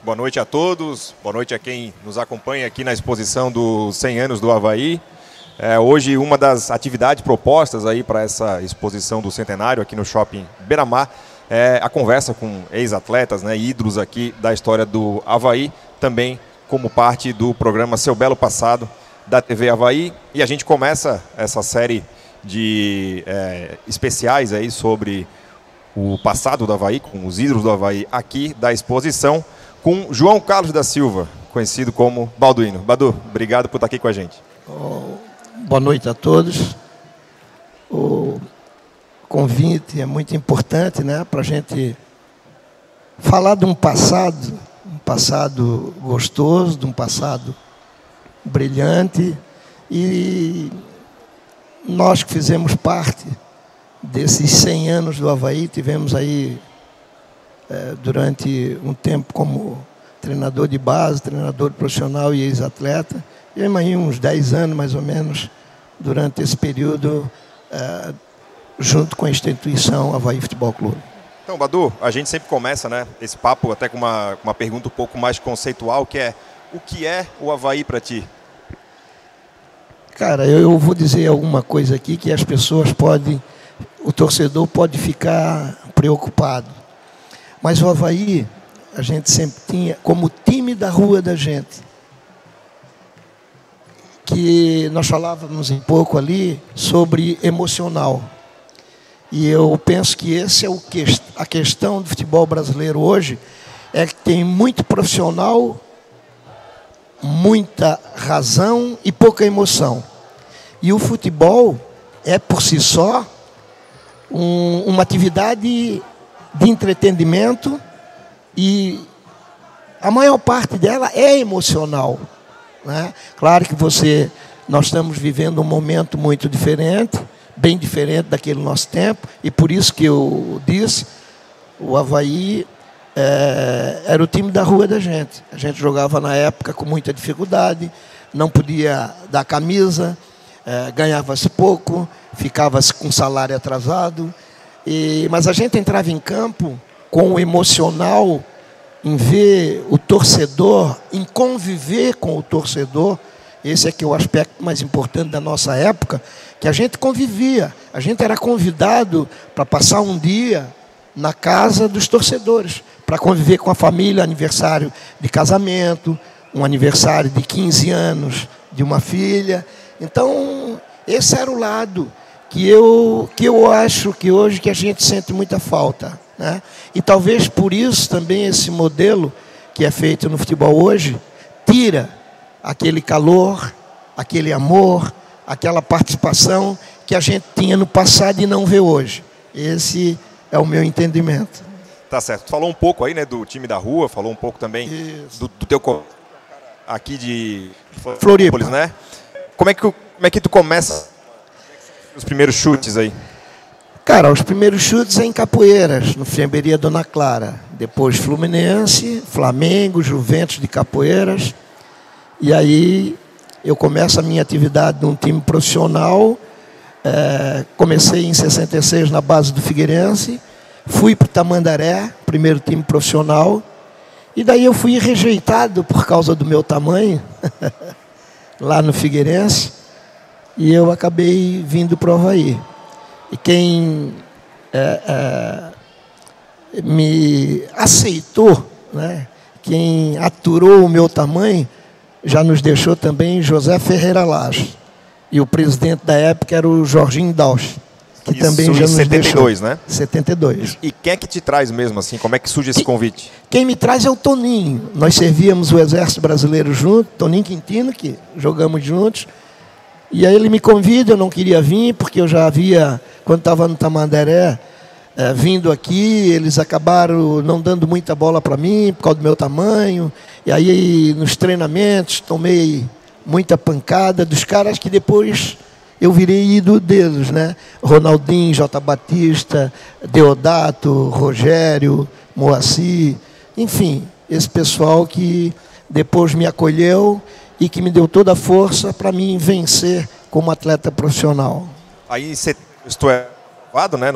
Boa noite a todos, boa noite a quem nos acompanha aqui na exposição dos 100 anos do Avaí. Hoje uma das atividades propostas aí para essa exposição do centenário aqui no Shopping Beira-Mar é a conversa com ex-atletas, né, ídolos aqui da história do Avaí, também como parte do programa Seu Belo Passado da TV Avaí. E a gente começa essa série de especiais aí sobre o passado do Avaí, com os ídolos do Avaí aqui da exposição, com João Carlos da Silva, conhecido como Balduino. Badu, obrigado por estar aqui com a gente. Boa noite a todos. O convite é muito importante, né, para a gente falar de um passado gostoso, de um passado brilhante. E nós que fizemos parte desses 100 anos do Avaí, tivemos aí durante um tempo como treinador de base, treinador profissional e ex-atleta. E aí uns 10 anos, mais ou menos, durante esse período, junto com a instituição Avaí Futebol Clube. Então, Badu, a gente sempre começa, né, esse papo até com uma pergunta um pouco mais conceitual, que é: o que é o Avaí para ti? Cara, eu vou dizer alguma coisa aqui que as pessoas podem, o torcedor pode ficar preocupado. Mas o Avaí, a gente sempre tinha como time da rua da gente, que nós falávamos um pouco ali sobre emocional. E eu penso que esse é a questão do futebol brasileiro hoje, é que tem muito profissional, muita razão e pouca emoção. E o futebol é, por si só, uma atividade de entretenimento, e a maior parte dela é emocional, né? Claro que nós estamos vivendo um momento muito diferente, bem diferente daquele nosso tempo, e por isso que eu disse, o Avaí era o time da rua da gente. A gente jogava na época com muita dificuldade, não podia dar camisa, ganhava-se pouco, ficava-se com salário atrasado, mas a gente entrava em campo com o emocional, em ver o torcedor, em conviver com o torcedor. Esse é que é o aspecto mais importante da nossa época, que a gente convivia. A gente era convidado para passar um dia na casa dos torcedores, para conviver com a família, aniversário de casamento, um aniversário de 15 anos de uma filha. Então, esse era o lado que eu acho que hoje que a gente sente muita falta, né? E talvez por isso também esse modelo que é feito no futebol hoje tira aquele calor, aquele amor, aquela participação que a gente tinha no passado e não vê hoje. Esse é o meu entendimento. Tá certo. Tu falou um pouco aí, né, do time da rua, falou um pouco também do teu aqui de Floripa, né? Como é que tu começa os primeiros chutes aí? Cara, os primeiros chutes é em Capoeiras, no Fiamberia Dona Clara. Depois Fluminense, Flamengo, Juventus de Capoeiras. E aí eu começo a minha atividade num time profissional. Comecei em 66 na base do Figueirense. Fui para o Tamandaré, primeiro time profissional. E daí eu fui rejeitado por causa do meu tamanho, lá no Figueirense. E eu acabei vindo para o Avaí. E quem me aceitou, né, quem aturou o meu tamanho, já nos deixou também José Ferreira Lage. E o presidente da época era o Jorginho Dausch, que isso também já nos 72, deixou. Né? 72. E quem é que te traz mesmo assim? Como é que surge esse convite? Quem me traz é o Toninho. Nós servíamos o Exército Brasileiro junto, Toninho Quintino, que jogamos juntos. E aí ele me convida, eu não queria vir, porque eu já havia, quando estava no Tamandaré, vindo aqui, eles acabaram não dando muita bola para mim, por causa do meu tamanho. E aí, nos treinamentos, tomei muita pancada dos caras que depois eu virei ídolo deles, né? Ronaldinho, J. Batista, Deodato, Rogério, Moacir, enfim, esse pessoal que depois me acolheu e que me deu toda a força para mim vencer como atleta profissional. Aí tu é aprovado, né,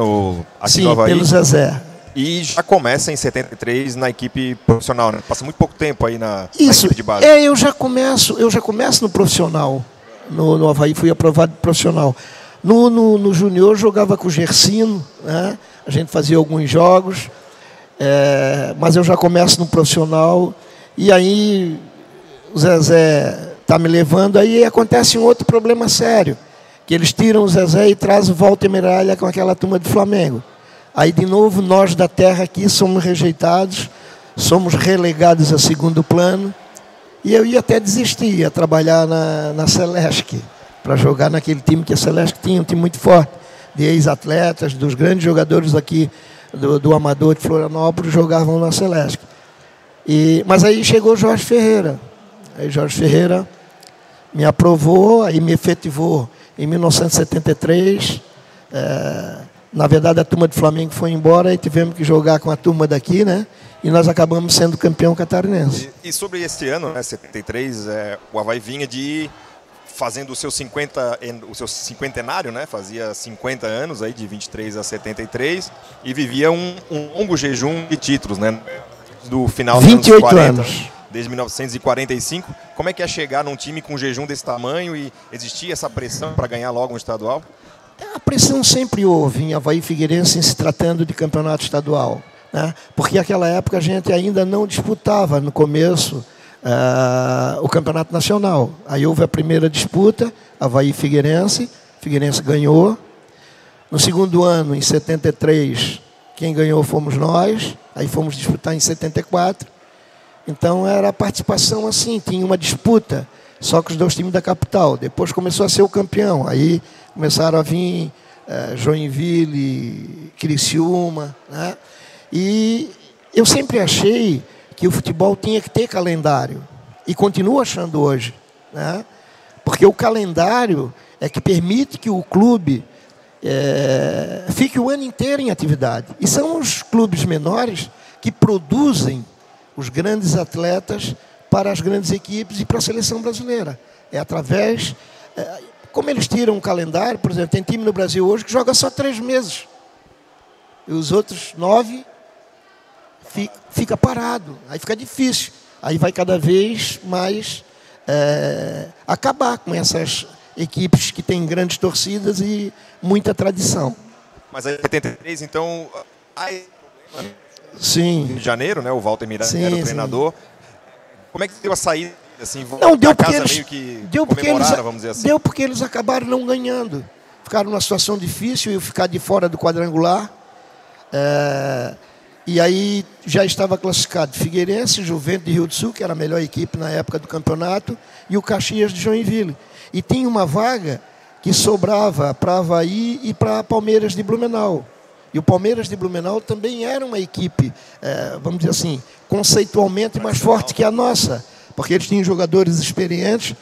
aqui sim, no Avaí. pelo Zezé. E já começa em 73 na equipe profissional, né? Passa muito pouco tempo aí na equipe de base. Eu já começo no profissional. No Avaí fui aprovado profissional. No junior jogava com o Gersino, né? A gente fazia alguns jogos, mas eu já começo no profissional. E aí o Zezé está me levando, aí acontece um outro problema sério, que eles tiram o Zezé e trazem o Walter Miralha com aquela turma do Flamengo. Aí, de novo, nós da terra aqui somos rejeitados, somos relegados a segundo plano. E eu ia até desistir, ia trabalhar na Celesc, para jogar naquele time que a Celesc tinha, um time muito forte, de ex-atletas, dos grandes jogadores aqui do Amador de Florianópolis, jogavam na Celesc. Mas aí chegou Jorge Ferreira. Aí Jorge Ferreira me aprovou, aí me efetivou em 1973. Na verdade, a turma do Flamengo foi embora e tivemos que jogar com a turma daqui, né? E nós acabamos sendo campeão catarinense. E sobre esse ano, né, 73, o Avaí vinha de fazendo o seu cinquentenário, né? Fazia 50 anos, aí, de 23 a 73, e vivia um longo jejum de títulos, né? Do final dos anos 40, anos. Desde 1945. Como é que é chegar num time com um jejum desse tamanho e existia essa pressão para ganhar logo um estadual? A pressão sempre houve em Avaí Figueirense em se tratando de campeonato estadual, né? Porque naquela época a gente ainda não disputava no começo o campeonato nacional. Aí houve a primeira disputa, Avaí Figueirense ganhou. No segundo ano, em 73, quem ganhou fomos nós, aí fomos disputar em 74. Então era a participação assim, tinha uma disputa, só com os dois times da capital. Depois começou a ser o campeão, aí começaram a vir Joinville, Criciúma, né? E eu sempre achei que o futebol tinha que ter calendário, e continuo achando hoje, né? Porque o calendário é que permite que o clube fique o ano inteiro em atividade. E são os clubes menores que produzem os grandes atletas para as grandes equipes e para a seleção brasileira. É através... como eles tiram um calendário, por exemplo, tem time no Brasil hoje que joga só 3 meses. E os outros 9 fica parado. Aí fica difícil. Aí vai cada vez mais acabar com essas equipes que têm grandes torcidas e muita tradição. Mas aí, em 73, então... Sim. Rio de Janeiro, né? O Walter Miranda era o treinador. Sim. Como é que deu a saída? Assim, não, deu porque casa eles, meio que deu porque eles, vamos dizer assim. Deu porque eles acabaram não ganhando. Ficaram numa situação difícil e ficar de fora do quadrangular. E aí já estava classificado Figueirense, Juventus de Rio do Sul, que era a melhor equipe na época do campeonato, e o Caxias de Joinville. E tinha uma vaga que sobrava para Avaí e para Palmeiras de Blumenau. E o Palmeiras de Blumenau também era uma equipe, vamos dizer assim, conceitualmente mais forte que a nossa, porque eles tinham jogadores experientes,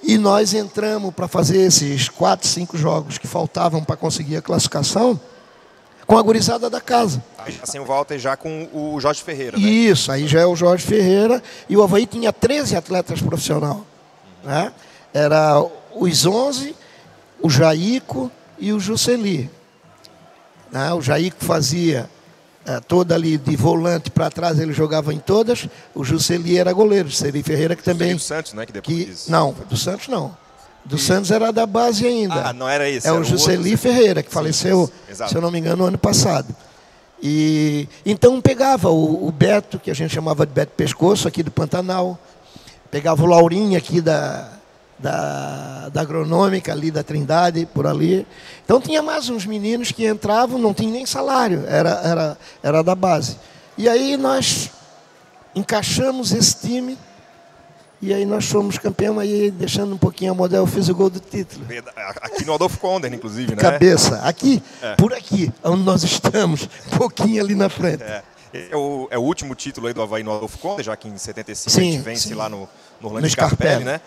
e nós entramos para fazer esses 4, 5 jogos que faltavam para conseguir a classificação com a gurizada da casa. Assim o Walter já com o Jorge Ferreira, né? Isso, aí já é o Jorge Ferreira, e o Avaí tinha 13 atletas profissionais, né? Era os 11, o Jaico e o Jusceli. O Jaico fazia toda ali de volante para trás, ele jogava em todas. O Jusceli era goleiro, o Seri Ferreira que também... O Santos, né? Que depois... Não, do Santos não. Do Santos era da base ainda. Não era esse. É o Jusceli Ferreira, que faleceu, Exato. Se eu não me engano, no ano passado. E então pegava o Beto, que a gente chamava de Beto Pescoço, aqui do Pantanal. Pegava o Laurinho aqui da agronômica ali da Trindade, por ali. Então tinha mais uns meninos que entravam, não tinha nem salário, era da base. E aí nós encaixamos esse time, e aí nós fomos campeão, aí deixando um pouquinho a modelo, eu fiz o gol do título. Aqui no Adolfo Conde, inclusive, né? Cabeça, aqui, por aqui, onde nós estamos, um pouquinho ali na frente. É o último título aí do Avaí no Adolfo Conde, já que em 75 sim, a gente vence lá no Orlando Scarpelli, né?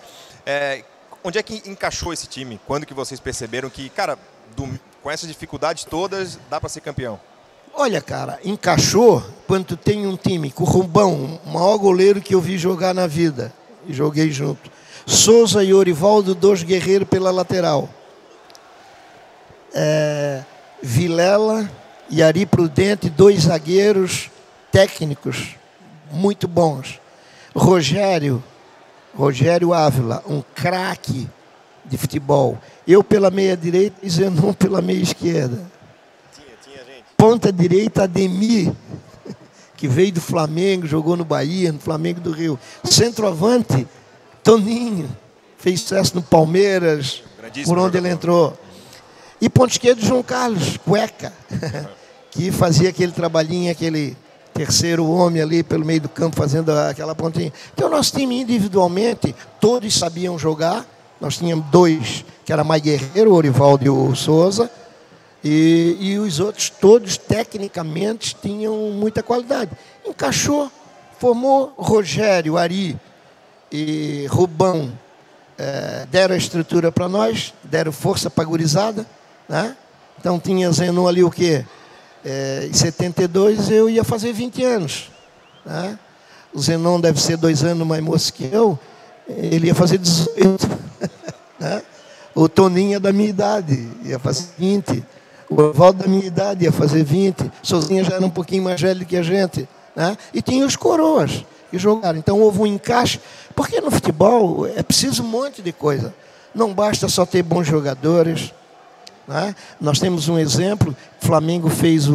Onde é que encaixou esse time? Quando que vocês perceberam que, cara, com essas dificuldades todas, dá para ser campeão? Olha, cara, encaixou quando tu tem um time com o Rubão, o maior goleiro que eu vi jogar na vida, e joguei junto. Souza e Orivaldo, 2 guerreiros pela lateral. Vilela e Ari Prudente, 2 zagueiros técnicos muito bons. Rogério Ávila, um craque de futebol. Eu pela meia direita e Zenon pela meia esquerda. Tinha gente. Ponta direita, Ademir, que veio do Flamengo, jogou no Bahia, no Flamengo do Rio. Centroavante, Toninho, fez sucesso no Palmeiras, por onde ele entrou. E ponto esquerdo, João Carlos, Cueca, que fazia aquele trabalhinho, aquele terceiro homem ali pelo meio do campo, fazendo aquela pontinha. Então, o nosso time individualmente, todos sabiam jogar. Nós tínhamos 2, que era mais guerreiro, o Orivaldo e o Souza. E os outros, todos, tecnicamente, tinham muita qualidade. Encaixou, formou Rogério, Ari e Rubão. Deram a estrutura para nós, deram força para a gurizada, né? Então tinha Zenon ali o quê? Em 72 eu ia fazer 20 anos, né? O Zenon deve ser 2 anos mais moço que eu, ele ia fazer 18. Né? O Toninho é da minha idade, ia fazer 20. O Evaldo da minha idade ia fazer 20. Sozinha já era um pouquinho mais velho que a gente, né? E tinha os coroas que jogaram. Então houve um encaixe, porque no futebol é preciso um monte de coisa. Não basta só ter bons jogadores, né? Nós temos um exemplo, o Flamengo fez,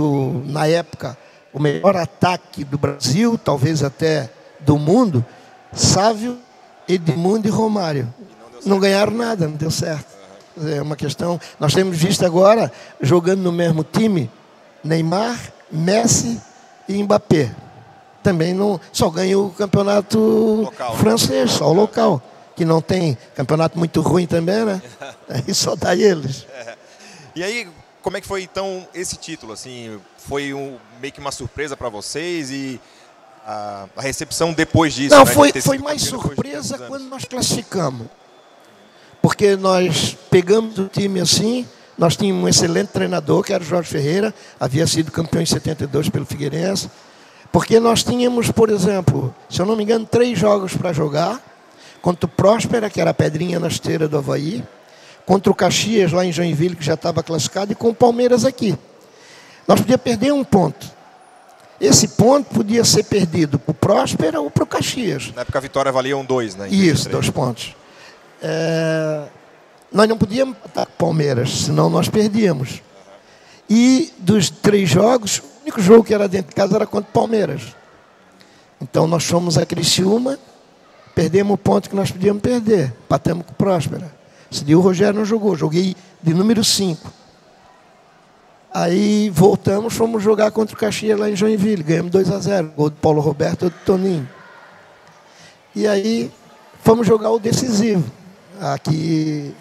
na época, o melhor ataque do Brasil, talvez até do mundo, Sávio, Edmundo e Romário. Não ganharam nada, não deu certo. É uma questão. Nós temos visto agora, jogando no mesmo time, Neymar, Messi e Mbappé. Também não, só ganha o campeonato local, francês, só o local. Que não tem campeonato muito ruim também, né? Aí só dá eles. E aí, como é que foi então esse título? Assim, foi meio que uma surpresa para vocês e a recepção depois disso? Não, né? foi mais surpresa quando nós classificamos. Porque nós pegamos o time assim, nós tínhamos um excelente treinador, que era o Jorge Ferreira, havia sido campeão em 72 pelo Figueirense. Porque nós tínhamos, por exemplo, se eu não me engano, 3 jogos para jogar, contra o Próspera, que era a pedrinha na esteira do Avaí, contra o Caxias, lá em Joinville, que já estava classificado, e com o Palmeiras aqui. Nós podíamos perder 1 ponto. Esse ponto podia ser perdido para o Próspera ou para o Caxias. Na época a vitória valia 2, né? Isso, 2 pontos. Nós não podíamos matar o Palmeiras, senão nós perdíamos. E dos 3 jogos, o único jogo que era dentro de casa era contra o Palmeiras. Então nós fomos a Criciúma, perdemos o ponto que nós podíamos perder, empatamos com o Próspera. Esse dia o Rogério não jogou, joguei de número 5. Aí voltamos, fomos jogar contra o Caxias lá em Joinville, ganhamos 2-0, gol do Paulo Roberto e do Toninho. E aí fomos jogar o decisivo, aqui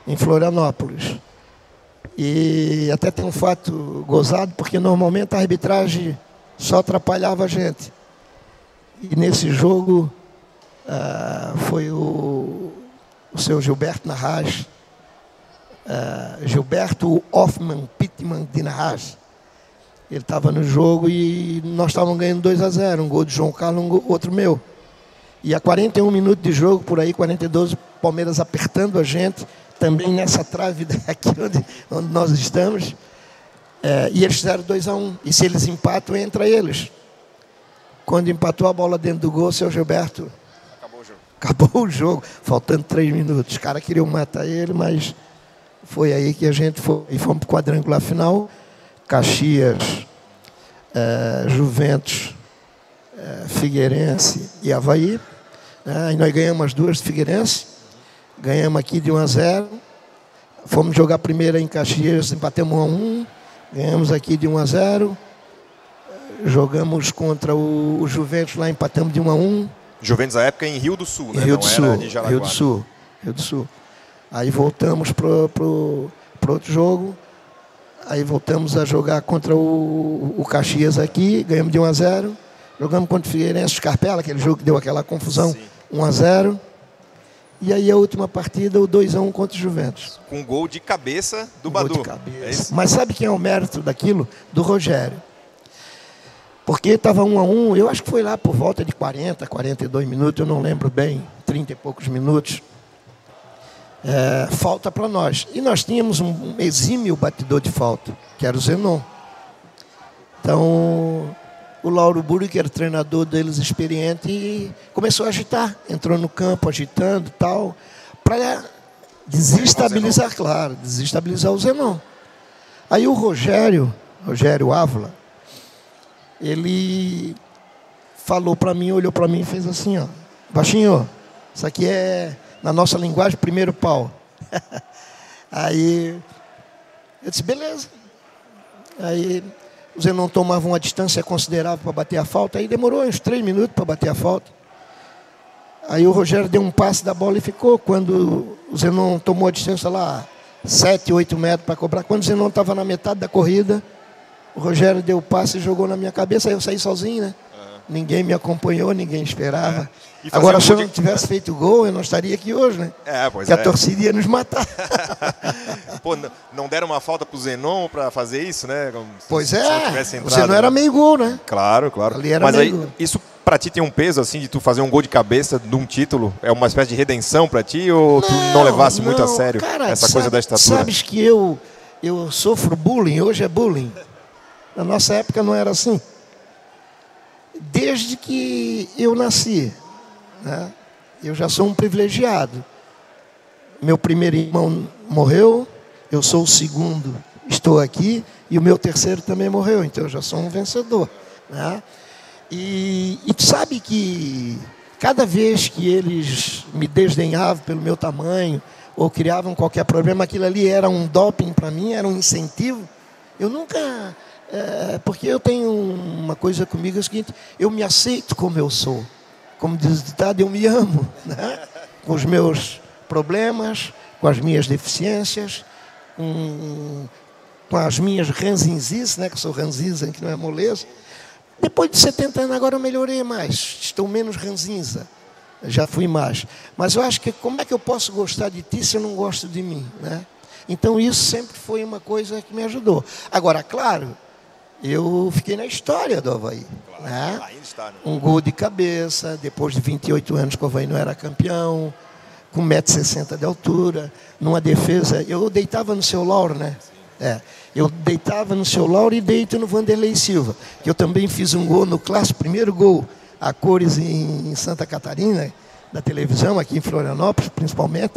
em Florianópolis. E até tem um fato gozado, porque normalmente a arbitragem só atrapalhava a gente. E nesse jogo foi o seu Gilberto Narraz, Gilberto Hoffman Pittman de Narraz. Ele estava no jogo e nós estávamos ganhando 2-0, um gol de João Carlos, outro meu. E a 41 minutos de jogo, por aí, 42, o Palmeiras apertando a gente, também nessa trave daqui onde nós estamos. E eles fizeram 2-1. E se eles empatam, entra eles. Quando empatou a bola dentro do gol, o seu Gilberto... Acabou o jogo, faltando 3 minutos. Os caras queriam matar ele, mas foi aí que a gente foi. E fomos para o quadrangular final. Caxias, Juventus, Figueirense e Avaí. Aí nós ganhamos as 2 de Figueirense. Ganhamos aqui de 1-0. Fomos jogar primeiro em Caxias, empatamos 1-1. Ganhamos aqui de 1-0. Jogamos contra o Juventus lá, empatamos de 1-1. Juventus, na época, em Rio do Sul, né? Rio do Sul, Rio do Sul. Aí voltamos para outro jogo. Aí voltamos a jogar contra o Caxias aqui. Ganhamos de 1-0. Jogamos contra o Figueirense Scarpella, aquele jogo que deu aquela confusão. Sim. 1-0. E aí a última partida, o 2-1 contra o Juventus. Com gol de cabeça do Badu. Mas sabe quem é o mérito daquilo? Do Rogério. Porque estava 1-1, eu acho que foi lá por volta de 40, 42 minutos, eu não lembro bem, 30 e poucos minutos. Falta para nós. E nós tínhamos um exímio batidor de falta, que era o Zenon. Então, o Lauro Burri, que era o treinador deles experiente, começou a agitar. Entrou no campo agitando e tal, para desestabilizar, claro, desestabilizar o Zenon. Aí o Rogério Ávila, ele falou para mim, olhou para mim e fez assim, ó, baixinho, isso aqui é, na nossa linguagem, primeiro pau. Aí eu disse, beleza. Aí o Zenon tomava uma distância considerável para bater a falta, aí demorou uns 3 minutos para bater a falta. Aí o Rogério deu um passe da bola e ficou. Quando o Zenon tomou a distância lá, 7, 8 metros para cobrar, quando o Zenon estava na metade da corrida, o Rogério deu o passe e jogou na minha cabeça, aí eu saí sozinho, né? Ninguém me acompanhou, ninguém esperava. Agora, se eu não tivesse feito gol, eu não estaria aqui hoje, né? Porque a torcida ia nos matar. Pô, não deram uma falta pro Zenon para fazer isso, né? Pois é, o Zenon era meio gol, né? Claro, claro. Ali era mas meio aí, gol. isso para ti tem um peso, assim, de tu fazer um gol de cabeça de um título? É uma espécie de redenção para ti ou tu não levasse muito a sério essa coisa da estatura? Sabes que eu sofro bullying, hoje é bullying. Na nossa época não era assim. Desde que eu nasci, né? Eu já sou um privilegiado. Meu primeiro irmão morreu, eu sou o segundo, estou aqui, e o meu terceiro também morreu, então eu já sou um vencedor, né? E tu sabe que cada vez que eles me desdenhavam pelo meu tamanho, ou criavam qualquer problema, aquilo ali era um doping para mim, era um incentivo. Eu nunca... porque eu tenho uma coisa comigo, é o seguinte, eu me aceito como eu sou. Como diz o ditado, eu me amo, né? Com os meus problemas, com as minhas deficiências, com as minhas ranzinzices, né? Que eu sou ranzinza, que não é moleza. Depois de 70 anos, agora eu melhorei mais, estou menos ranzinza, já fui mais. Mas eu acho que como é que eu posso gostar de ti se eu não gosto de mim, né? Então isso sempre foi uma coisa que me ajudou. Agora, claro, eu fiquei na história do Avaí. Claro, né? Ainda está, né? Um gol de cabeça, depois de 28 anos que o Avaí não era campeão, com 1,60 m de altura, numa defesa. Eu deitava no seu Lauro, né? Eu deitava no seu Lauro e deito no Vanderlei Silva, que eu também fiz um gol no clássico, primeiro gol a cores em Santa Catarina, da televisão, aqui em Florianópolis, principalmente.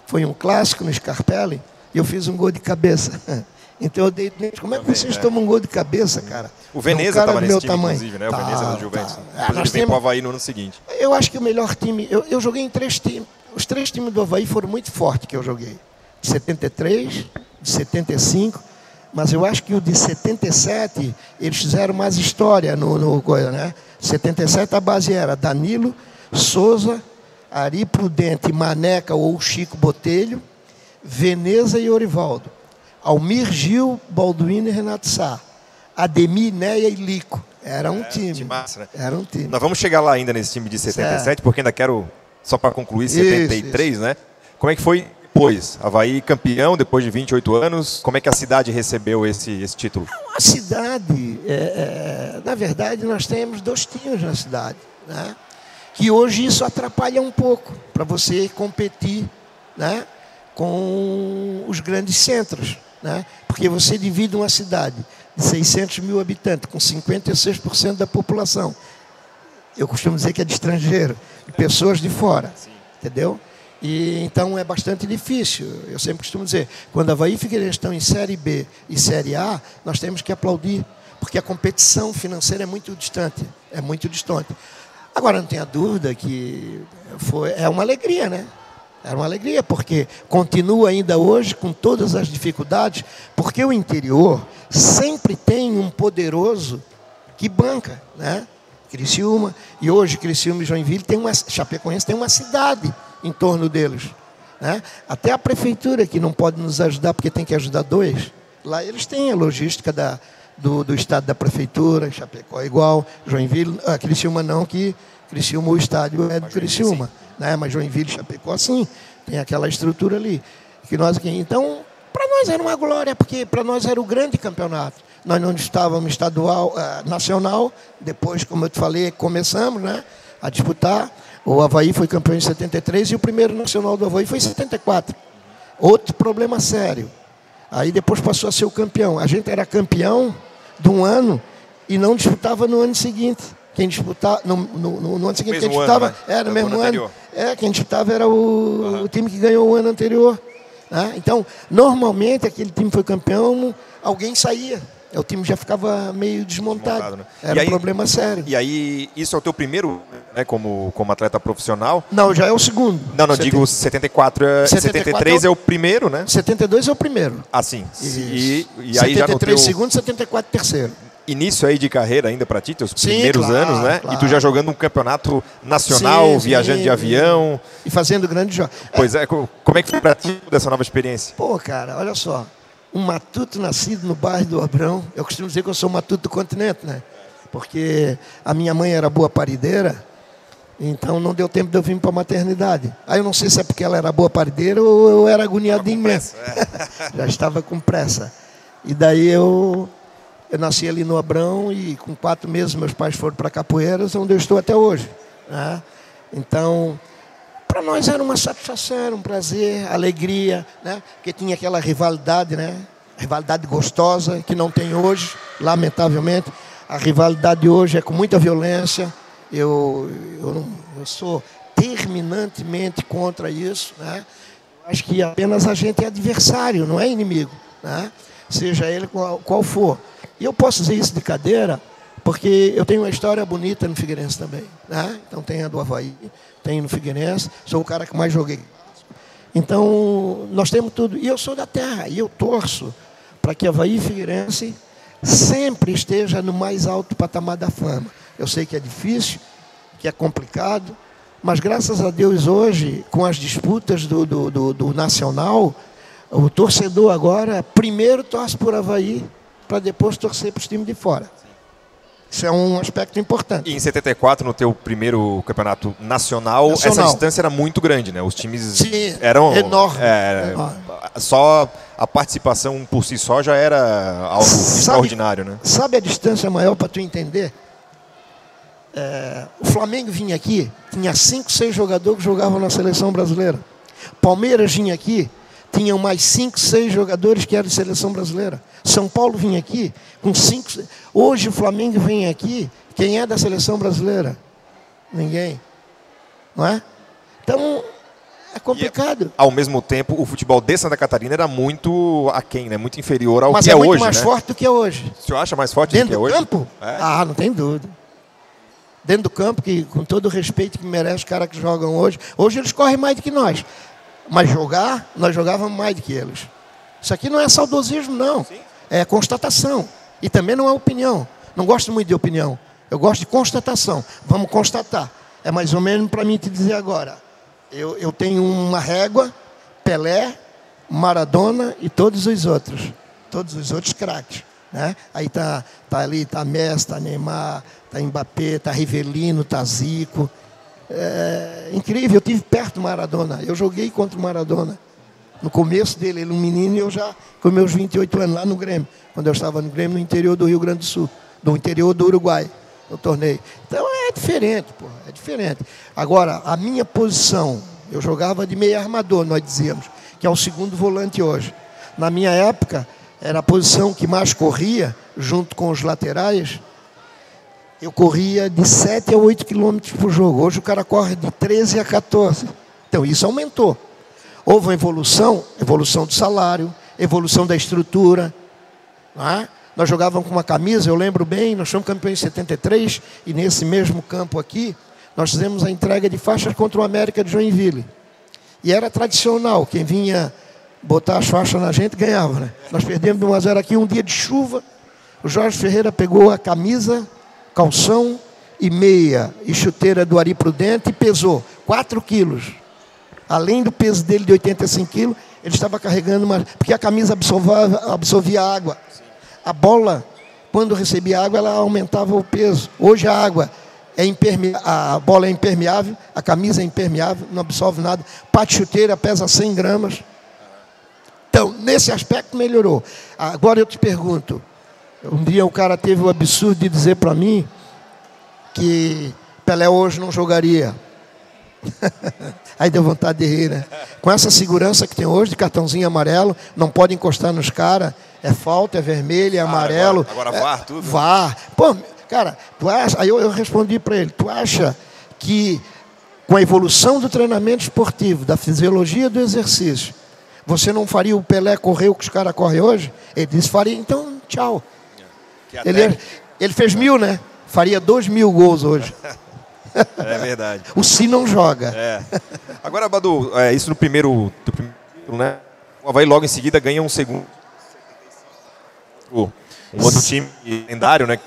Foi um clássico no Scarpelli, e eu fiz um gol de cabeça. Então eu deito neles. Como é que vocês tomam um gol de cabeça, cara? O Veneza estava nesse time, inclusive, né? O Veneza do Juventus. Depois ele veio para o Avaí no ano seguinte. Eu acho que o melhor time... Eu joguei em 3 times. Os 3 times do Avaí foram muito fortes que eu joguei. De 73, de 75, mas eu acho que o de 77, eles fizeram mais história no coisa, né? 77 a base era Danilo, Souza, Ari Prudente, Maneca ou Chico Botelho, Veneza e Orivaldo. Almir, Gil, Balduino e Renato Sá. Ademir, Neia e Lico. Era um time. Massa, né? Era um time. Nós vamos chegar lá ainda nesse time de 77, porque ainda quero, só para concluir, 73, isso. Né? Como é que foi depois? Avaí campeão, depois de 28 anos. Como é que a cidade recebeu esse título? A cidade, na verdade, nós temos 2 times na cidade, né? Que hoje isso atrapalha um pouco para você competir, né? Com os grandes centros, né? Porque você divide uma cidade de 600 mil habitantes, com 56% da população. Eu costumo dizer que é de estrangeiro, de pessoas de fora, entendeu? E, então é bastante difícil. Eu sempre costumo dizer, quando a Avaí e Figueirense estão em Série B e Série A, nós temos que aplaudir, porque a competição financeira é muito distante, Agora, não tenha dúvida que é uma alegria, né? Era uma alegria, porque continua ainda hoje com todas as dificuldades, porque o interior sempre tem um poderoso que banca, né? Criciúma, e hoje Criciúma e Joinville Chapecoense tem uma cidade em torno deles, né? Até a prefeitura que não pode nos ajudar, porque tem que ajudar 2. Lá eles têm a logística do estado da prefeitura, Chapecó é igual, Joinville, Criciúma não, que Criciúma, o estádio é do Criciúma, né? Mas Joinville e Chapecó, sim, tem aquela estrutura ali. Que nós aqui. Então, para nós era uma glória, porque para nós era o grande campeonato. Nós não estávamos estadual, nacional, depois, como eu te falei, começamos, né, a disputar. O Avaí foi campeão em 73 e o primeiro nacional do Avaí foi em 74. Outro problema sério. Aí depois passou a ser o campeão. A gente era campeão de um ano e não disputava no ano seguinte. Quem disputava no ano seguinte, quem disputava ano, né? era no mesmo ano. Quem disputava era o time que ganhou o ano anterior. Né? Então, normalmente, aquele time foi campeão, alguém saía. O time já ficava meio desmontado. Né? Era um problema sério. E aí, isso é o teu primeiro, né, como atleta profissional? Não, já é o segundo. Não, digo 74, 73 é o primeiro, né? 72 é o primeiro. Ah, sim. E aí já no teu... segundo, 74 terceiro. Início aí de carreira ainda para ti, teus primeiros anos, né? Claro. E tu já jogando um campeonato nacional, viajando de avião. E fazendo grandes jogos. Pois é, como é que foi para ti dessa nova experiência? Pô, cara, olha só. Um matuto nascido no bairro do Abrão. Eu costumo dizer que eu sou um matuto do continente, né? Porque a minha mãe era boa parideira, então não deu tempo de eu vir para a maternidade. Aí eu não sei se é porque ela era boa parideira ou eu era agoniadinho mesmo. Já estava com pressa. E daí eu nasci ali no Abrão e com 4 meses meus pais foram para Capoeiras, onde eu estou até hoje. Né? Então, para nós era uma satisfação, era um prazer, alegria, né? Porque tinha aquela rivalidade, né? Rivalidade gostosa, que não tem hoje, lamentavelmente. A rivalidade de hoje é com muita violência. Eu sou terminantemente contra isso. Né? Acho que apenas a gente é adversário, não é inimigo. Né? Seja ele qual for. E eu posso dizer isso de cadeira, porque eu tenho uma história bonita no Figueirense também. Né? Então tem a do Avaí, tem no Figueirense, sou o cara que mais joguei. Então nós temos tudo. E eu sou da terra, e eu torço para que Avaí e Figueirense sempre esteja no mais alto patamar da fama. Eu sei que é difícil, que é complicado, mas graças a Deus hoje, com as disputas do Nacional, o torcedor agora primeiro torce por Avaí, para depois torcer para os times de fora. Isso é um aspecto importante. E em 74, no teu primeiro campeonato nacional, essa distância era muito grande, né? Os times eram enorme. Só a participação por si só já era algo extraordinário, né? Sabe a distância maior para tu entender? O Flamengo vinha aqui, tinha 5, 6 jogadores que jogavam na seleção brasileira. Palmeiras vinha aqui, tinham mais 5, 6 jogadores que eram de seleção brasileira. São Paulo vinha aqui com 5. Hoje o Flamengo vem aqui, quem é da seleção brasileira? Ninguém. Não é? Então, é complicado. E, ao mesmo tempo, o futebol de Santa Catarina era muito aquém, né? Muito inferior ao que é hoje. Mas é muito mais forte do que é hoje. O senhor acha mais forte do que é hoje? Dentro do campo? Não tem dúvida. Dentro do campo, que com todo o respeito que merece os caras que jogam hoje, eles correm mais do que nós. Mas nós jogávamos mais do que eles. Isso aqui não é saudosismo, não. Sim. É constatação. E também não é opinião. Não gosto muito de opinião. Eu gosto de constatação. Vamos constatar. É mais ou menos para mim te dizer agora. Eu tenho uma régua, Pelé, Maradona e todos os outros. Todos os outros craques. Né? Aí tá ali, tá Messi, tá Neymar, tá Mbappé, tá Rivelino, tá Zico. É incrível, eu tive perto do Maradona. Eu joguei contra o Maradona. No começo dele, ele um menino, e eu já com meus 28 anos lá no Grêmio. Quando eu estava no Grêmio, no interior do Rio Grande do Sul. No interior do Uruguai, no torneio. Então é diferente, pô, é diferente. Agora, a minha posição, eu jogava de meio armador, nós dizíamos, que é o segundo volante hoje. Na minha época, era a posição que mais corria, junto com os laterais. Eu corria de 7 a 8 quilômetros por jogo. Hoje o cara corre de 13 a 14. Então isso aumentou. Houve uma evolução do salário, evolução da estrutura. Não é? Nós jogávamos com uma camisa, eu lembro bem, nós fomos campeões em 73, e nesse mesmo campo aqui, nós fizemos a entrega de faixas contra o América de Joinville. E era tradicional, quem vinha botar as faixas na gente ganhava. Né? Nós perdemos de 1-0 aqui, um dia de chuva, o Jorge Ferreira pegou a camisa, calção e meia e chuteira do Ari Prudente e pesou 4 quilos. Além do peso dele de 85 quilos, ele estava carregando porque a camisa absorvia água. A bola, quando recebia água, ela aumentava o peso. Hoje a água a bola é impermeável, a camisa é impermeável, não absorve nada. Pá de chuteira pesa 100 gramas. Então, nesse aspecto melhorou. Agora eu te pergunto, um dia o cara teve o absurdo de dizer para mim que Pelé hoje não jogaria. Aí deu vontade de rir, né? Com essa segurança que tem hoje, de cartãozinho amarelo, não pode encostar nos caras, É falta, é vermelho, é amarelo. Agora VAR, tudo? VAR. Pô, cara, tu acha, aí eu respondi para ele, tu acha que com a evolução do treinamento esportivo, da fisiologia do exercício, você não faria o Pelé correr o que os caras correm hoje? Ele disse, faria, então tchau. Ele fez 1000, né? Faria 2000 gols hoje. É verdade. O Si não joga. Agora, Badu, isso no primeiro, né? O Avaí logo em seguida ganha um segundo. Um outro time lendário, né?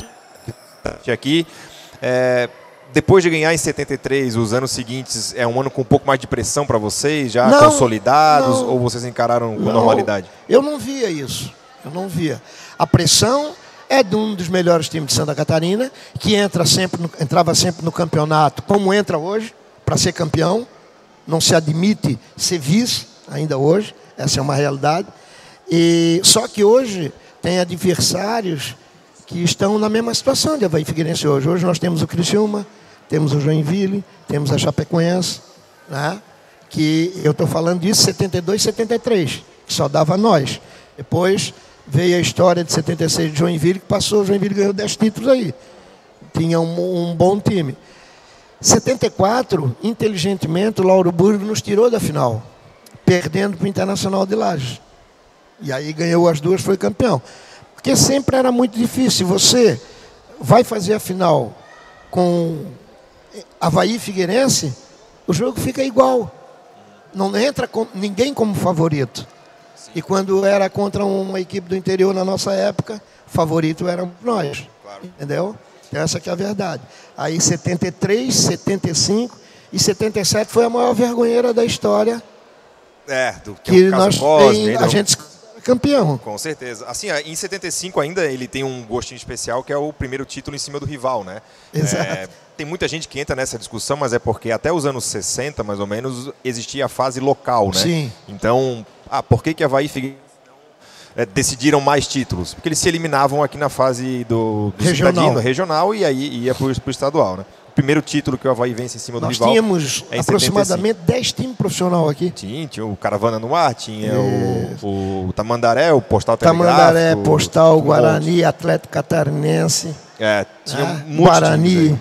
Que aqui. Depois de ganhar em 73, os anos seguintes é um ano com um pouco mais de pressão para vocês, já consolidados, ou vocês encararam com normalidade? Eu não via isso. Eu não via. A pressão é de um dos melhores times de Santa Catarina, que entrava sempre no campeonato, como entra hoje, para ser campeão. Não se admite ser vice ainda hoje. Essa é uma realidade. Só que hoje tem adversários que estão na mesma situação de Avaí Figueirense hoje. Hoje nós temos o Criciúma, temos o Joinville, temos a Chapecoense, né? Que eu estou falando disso 72, 73, que só dava nós. Depois veio a história de 76 de Joinville, que passou, o Joinville ganhou 10 títulos aí. Tinha um bom time. 74, inteligentemente, o Lauro Burgo nos tirou da final, perdendo para o Internacional de Lages. E aí ganhou as duas, foi campeão. Porque sempre era muito difícil. Você vai fazer a final com Avaí e Figueirense, o jogo fica igual. Não entra ninguém como favorito. E quando era contra uma equipe do interior na nossa época, favorito éramos nós. Claro. Entendeu? Essa que é a verdade. Aí 73, 75 e 77 foi a maior vergonheira da história. Que nós a gente campeão. Com certeza. Assim, em 75 ainda ele tem um gostinho especial, que é o primeiro título em cima do rival, né? Exato. Tem muita gente que entra nessa discussão, mas é porque até os anos 60, mais ou menos, existia a fase local, né? Sim. Então, por que Avaí e Figueirense decidiram mais títulos? Porque eles se eliminavam aqui na fase do regional e aí ia para o estadual, né? O primeiro título que o Avaí vence em cima do rival. Nós tínhamos aproximadamente 10 times profissionais aqui. Tinha o Caravana no ar, tinha o Tamandaré, o Postal Telegráfico. Tamandaré, Postal, Guarani, Atlético Catarinense. Tinha um monte Guarani. De times aí.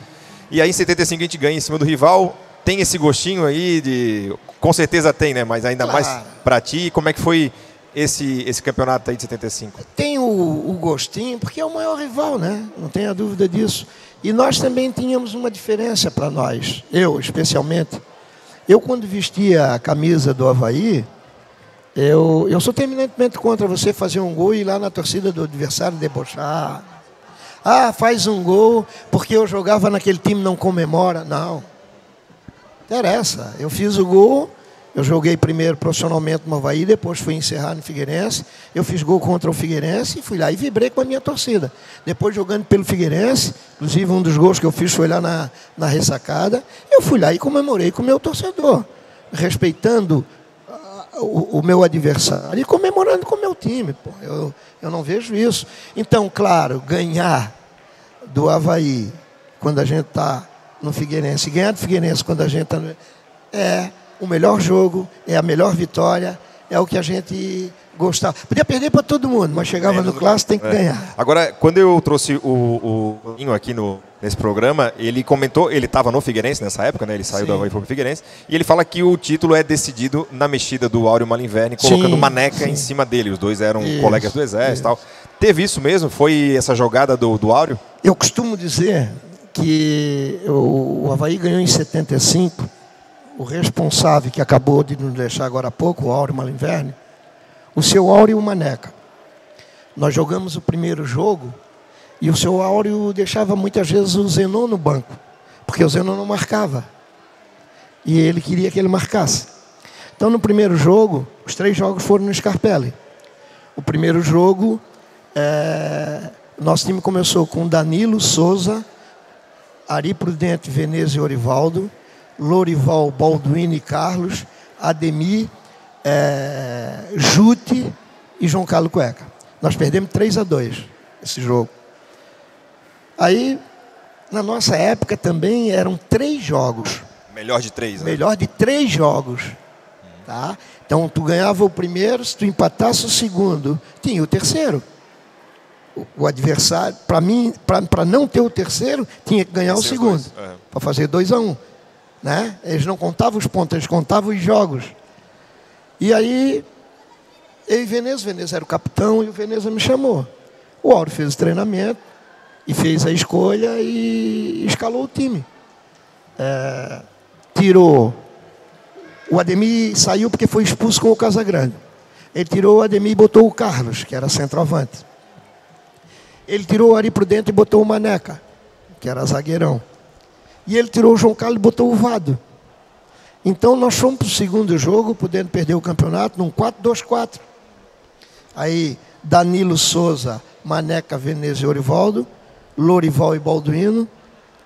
E aí em 75 a gente ganha em cima do rival. Tem esse gostinho aí de... Com certeza tem, né? Mas ainda mais para ti. Como é que foi esse campeonato aí de 75? Tem o gostinho, porque é o maior rival, né? Não tenha dúvida disso. E nós também tínhamos uma diferença para nós. Eu, especialmente. Eu, quando vestia a camisa do Avaí, eu sou terminantemente contra você fazer um gol e ir lá na torcida do adversário debochar. Faz um gol porque eu jogava naquele time, não comemora. Não. Interessa. Eu fiz o gol, eu joguei primeiro profissionalmente no Avaí, depois fui encerrar no Figueirense. Eu fiz gol contra o Figueirense e fui lá e vibrei com a minha torcida. Depois, jogando pelo Figueirense, inclusive um dos gols que eu fiz foi lá na ressacada, eu fui lá e comemorei com o meu torcedor, respeitando o meu adversário e comemorando com o meu time. Pô. Eu não vejo isso. Então, claro, ganhar do Avaí quando a gente está no Figueirense, ganhar do Figueirense quando a gente está é o melhor jogo, é a melhor vitória, é o que a gente gostava. Podia perder para todo mundo, mas chegava no clássico, tem que ganhar. Agora, quando eu trouxe o Ninho aqui nesse programa, ele comentou, ele estava no Figueirense nessa época, né? Ele saiu do Avaí e foi pro Figueirense, e ele fala que o título é decidido na mexida do Áureo Malinverni, colocando Maneca em cima dele. Os dois eram colegas do Exército e tal. Teve isso mesmo? Foi essa jogada do Áureo? Eu costumo dizer que o Avaí ganhou em 75, o responsável que acabou de nos deixar agora há pouco, o Áureo Malinverni, o seu Áureo e o Maneca. Nós jogamos o primeiro jogo e o seu Áureo deixava muitas vezes o Zenon no banco, porque o Zenon não marcava. E ele queria que ele marcasse. Então, no primeiro jogo, os 3 jogos foram no Scarpelli. O primeiro jogo, nosso time começou com Danilo, Souza, Ari Prudente, Veneza e Orivaldo, Lorival, Balduino e Carlos, Ademir, Jute e João Carlos Cueca. Nós perdemos 3-2 esse jogo. Aí, na nossa época também eram 3 jogos. Melhor de 3, né? Melhor de 3 jogos. Tá? Então, tu ganhava o primeiro, se tu empatasse o segundo, tinha o terceiro. O adversário, para mim, para não ter o terceiro, tinha que ganhar o segundo. Para fazer 2-1. Né? Eles não contavam os pontos, eles contavam os jogos. E aí, eu e Veneza era o capitão e o Veneza me chamou. O Áureo fez o treinamento e fez a escolha e escalou o time. Tirou. O Ademir saiu porque foi expulso com o Casagrande. Ele tirou o Ademir e botou o Carlos, que era centroavante. Ele tirou o Ari Prudente e botou o Maneca, que era zagueirão. E ele tirou o João Carlos e botou o Vado. Então nós fomos para o segundo jogo, podendo perder o campeonato, num 4-2-4. Aí Danilo, Souza, Maneca, Veneza e Orivaldo, Lorival e Balduino,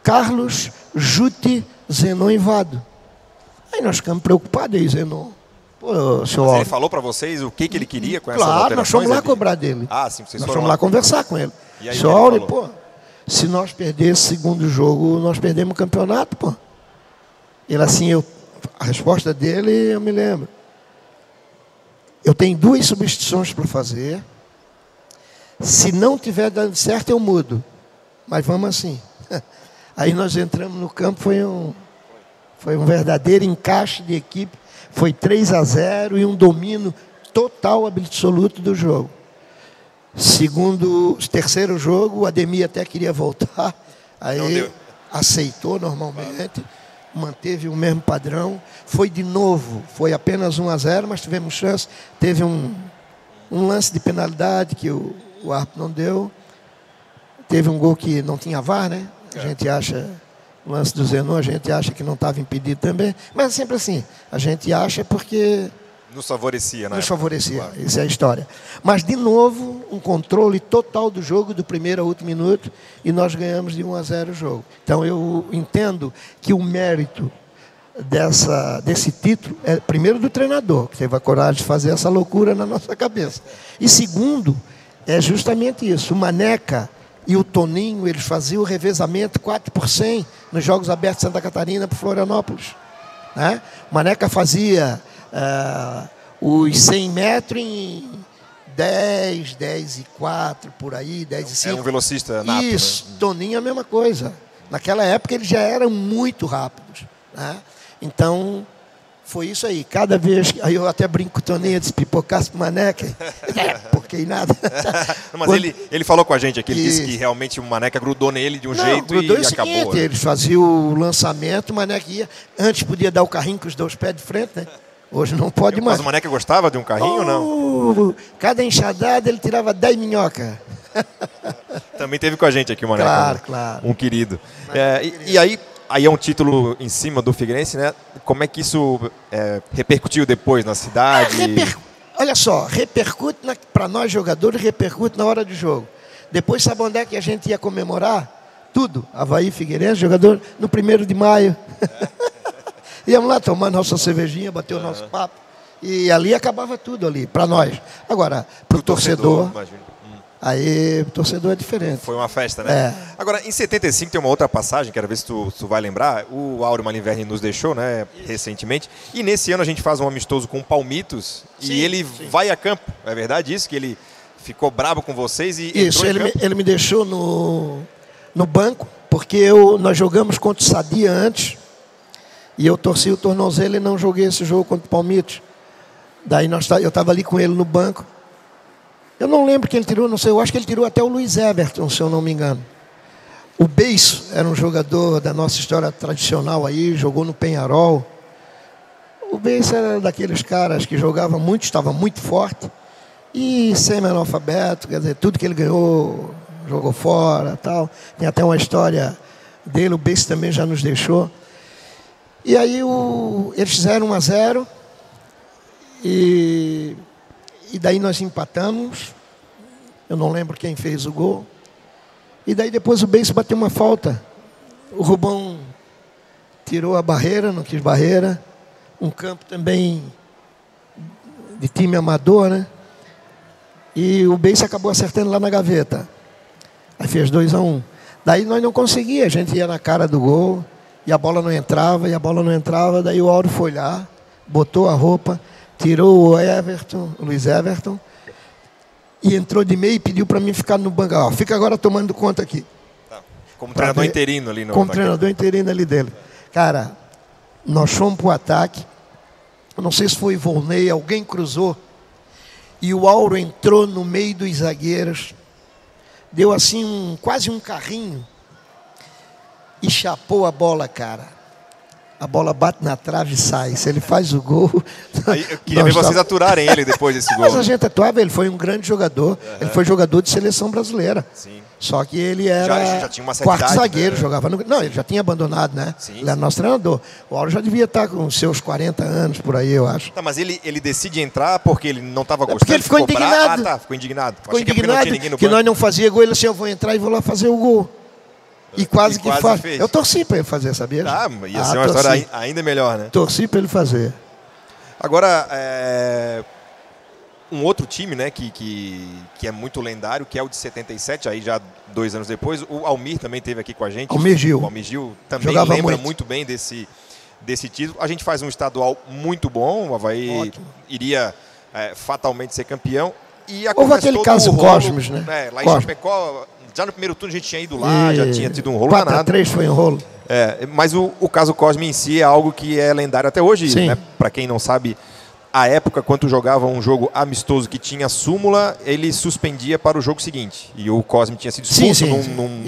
Carlos, Jute, Zenon e Vado. Aí nós ficamos preocupados aí, Zenon. Pô, senhor Mas ele falou para vocês o que ele queria com essas alterações? Claro, nós fomos lá cobrar dele. Ah, sim, vocês nós fomos lá conversar com ele. E aí, senhor Áureo, pô, se nós perder esse segundo jogo, nós perdemos o campeonato, pô. Ele assim, a resposta dele, eu me lembro. Eu tenho 2 substituições para fazer. Se não tiver dando certo, eu mudo. Mas vamos assim. Aí nós entramos no campo, foi um verdadeiro encaixe de equipe. Foi 3-0 e um domínio total, absoluto do jogo. Terceiro jogo, o Ademir até queria voltar. Aí aceitou normalmente, manteve o mesmo padrão. Foi de novo, foi apenas 1-0, mas tivemos chance. Teve um lance de penalidade que o árbitro não deu. Teve um gol que não tinha VAR, né? A gente acha, o lance do Zenon, a gente acha que não estava impedido também. Mas é sempre assim, a gente acha porque... Nos favorecia, né? Nos favorecia, claro. Essa é a história. Mas, de novo, um controle total do jogo, do primeiro ao último minuto, e nós ganhamos de 1-0 o jogo. Então, eu entendo que o mérito desse título é, primeiro, do treinador, que teve a coragem de fazer essa loucura na nossa cabeça. E, segundo, é justamente isso. O Maneca e o Toninho, eles faziam o revezamento 4x100 nos Jogos Abertos de Santa Catarina para Florianópolis. Né? O Maneca fazia os 100 metros em 10, 10 e 4, por aí, 10 e 5. É um velocista nato. Isso, né? Toninho a mesma coisa. Naquela época eles já eram muito rápidos. Né? Então, foi isso aí. Cada vez... Aí eu até brinco com o Toninho, disse, pipocasse pro Maneca. Porque nada. Mas quando... ele falou com a gente aqui, ele disse que realmente o Maneca grudou nele de um jeito e acabou. Seguinte, eles faziam o lançamento, o Maneca ia... Antes podia dar o carrinho com os 2 pés de frente, né? Hoje não pode mais. Mas o Maneca gostava de um carrinho ou não? Cada enxadada ele tirava 10 minhocas. Também teve com a gente aqui o Maneca. Claro, claro. Um querido. E aí é um título em cima do Figueirense, né? Como é que isso repercutiu depois na cidade? Olha só, repercute para nós jogadores, repercute na hora do jogo. Depois, sabe onde é que a gente ia comemorar? Tudo. Avaí, Figueirense, jogador no 1º de maio. Íamos lá tomar nossa cervejinha, bater o nosso papo. E ali acabava tudo ali, para nós. Agora, para o torcedor, aí o torcedor é diferente. Foi uma festa, né? Agora, em 75 tem uma outra passagem, quero ver se tu vai lembrar. O Áureo Malinverni nos deixou, né, recentemente. E nesse ano a gente faz um amistoso com o Palmitos. Sim, e ele vai a campo. É verdade isso? Que ele ficou bravo com vocês e isso, ele me deixou no banco, porque nós jogamos contra o Sadia antes. E eu torci o tornozelo e não joguei esse jogo contra o Palmitos. Daí eu estava ali com ele no banco. Eu não lembro quem ele tirou, não sei. Eu acho que ele tirou até o Luiz Everton, se eu não me engano. O Beiço era um jogador da nossa história tradicional aí, jogou no Penharol. O Beiço era daqueles caras que jogava muito, estava muito forte. E semi-analfabeto, quer dizer, tudo que ele ganhou, jogou fora, tal. Tem até uma história dele, o Beiço também já nos deixou. E aí eles fizeram 1-0 e daí nós empatamos. Eu não lembro quem fez o gol. E daí depois o Beiço bateu uma falta. O Rubão tirou a barreira, não quis barreira. Um campo também de time amador, né? E o Beiço acabou acertando lá na gaveta. Aí fez 2-1. Daí nós não conseguíamos, a gente ia na cara do gol. E a bola não entrava, daí o Áureo foi lá, botou a roupa, tirou o Everton, o Luiz Everton, e entrou de meio e pediu para mim ficar no banco. Ó, fica agora tomando conta aqui. Tá. Como treinador interino ali. Como treinador interino ali dele. Cara, nós fomos para o ataque. Eu não sei se foi Volney, alguém cruzou. E o Auro entrou no meio dos zagueiros. Deu assim quase um carrinho. E chapou a bola, cara. A bola bate na trave e sai. Se ele faz o gol... Aí, eu queria ver vocês aturarem ele depois desse gol. Mas a gente atuava, ele foi um grande jogador. Ele foi jogador de seleção brasileira. Sim. Só que ele era já tinha uma certa quarto idade, zagueiro, né? jogava no... Não, ele já tinha abandonado, né? Sim, ele era nosso treinador. O Auro já devia estar com seus 40 anos, por aí, eu acho. Tá, mas ele decide entrar porque ele não estava gostando? Porque ele ficou indignado. Ah, tá, ficou indignado. Ficou Achei indignado que nós não fazíamos gol. Ele assim, eu vou entrar e vou lá fazer o gol. E quase que faz. Fez. Eu torci para ele fazer, sabia? Ah, ia ser uma história ainda melhor, né? Torci para ele fazer. Agora, um outro time, né, que é muito lendário, que é o de 77, aí já 2 anos depois. O Almir também esteve aqui com a gente. Almir Gil. O Almir Gil também Jogava lembra muito bem desse título. A gente faz um estadual muito bom, o Avaí iria fatalmente ser campeão. E houve aquele caso Cosmos, né? Lá em Chapecó, já no primeiro turno a gente tinha ido lá, já tinha tido um rolo danado. 4-3 foi um rolo. Mas o caso Cosme em si é algo que é lendário até hoje, né? Para quem não sabe, à época, quando jogava um jogo amistoso que tinha súmula, ele suspendia para o jogo seguinte. E o Cosme tinha sido expulso num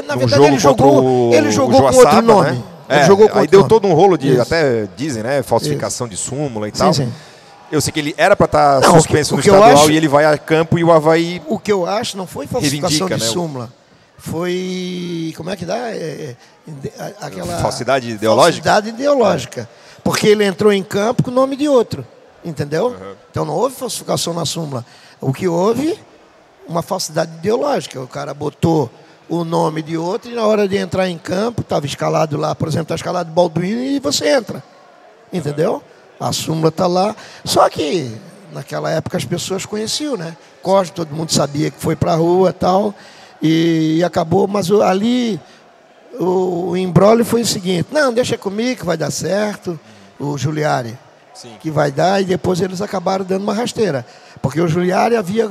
na verdade, ele jogou com outro nome. Né? Ele jogou com aí outro deu nome. todo um rolo de, até dizem, né? Falsificação de súmula e tal. Sim. Eu sei que ele era para estar suspenso no estadual e ele vai a campo e o Avaí... O que eu acho não foi falsificação de né? súmula. Foi... Como é que dá? Aquela... Falsidade ideológica? Falsidade ideológica. Porque ele entrou em campo com o nome de outro. Entendeu? Uhum. Então não houve falsificação na súmula. O que houve, uma falsidade ideológica. O cara botou o nome de outro e na hora de entrar em campo, estava escalado lá, por exemplo, está escalado Balduino e você entra. Entendeu? A súmula está lá. Só que naquela época as pessoas conheciam, né? Cosme, todo mundo sabia que foi para a rua e tal. E acabou, mas ali o imbróglio foi o seguinte: não, deixa comigo que vai dar certo. O Giuliari, que vai dar, e depois eles acabaram dando uma rasteira. Porque o Giuliari havia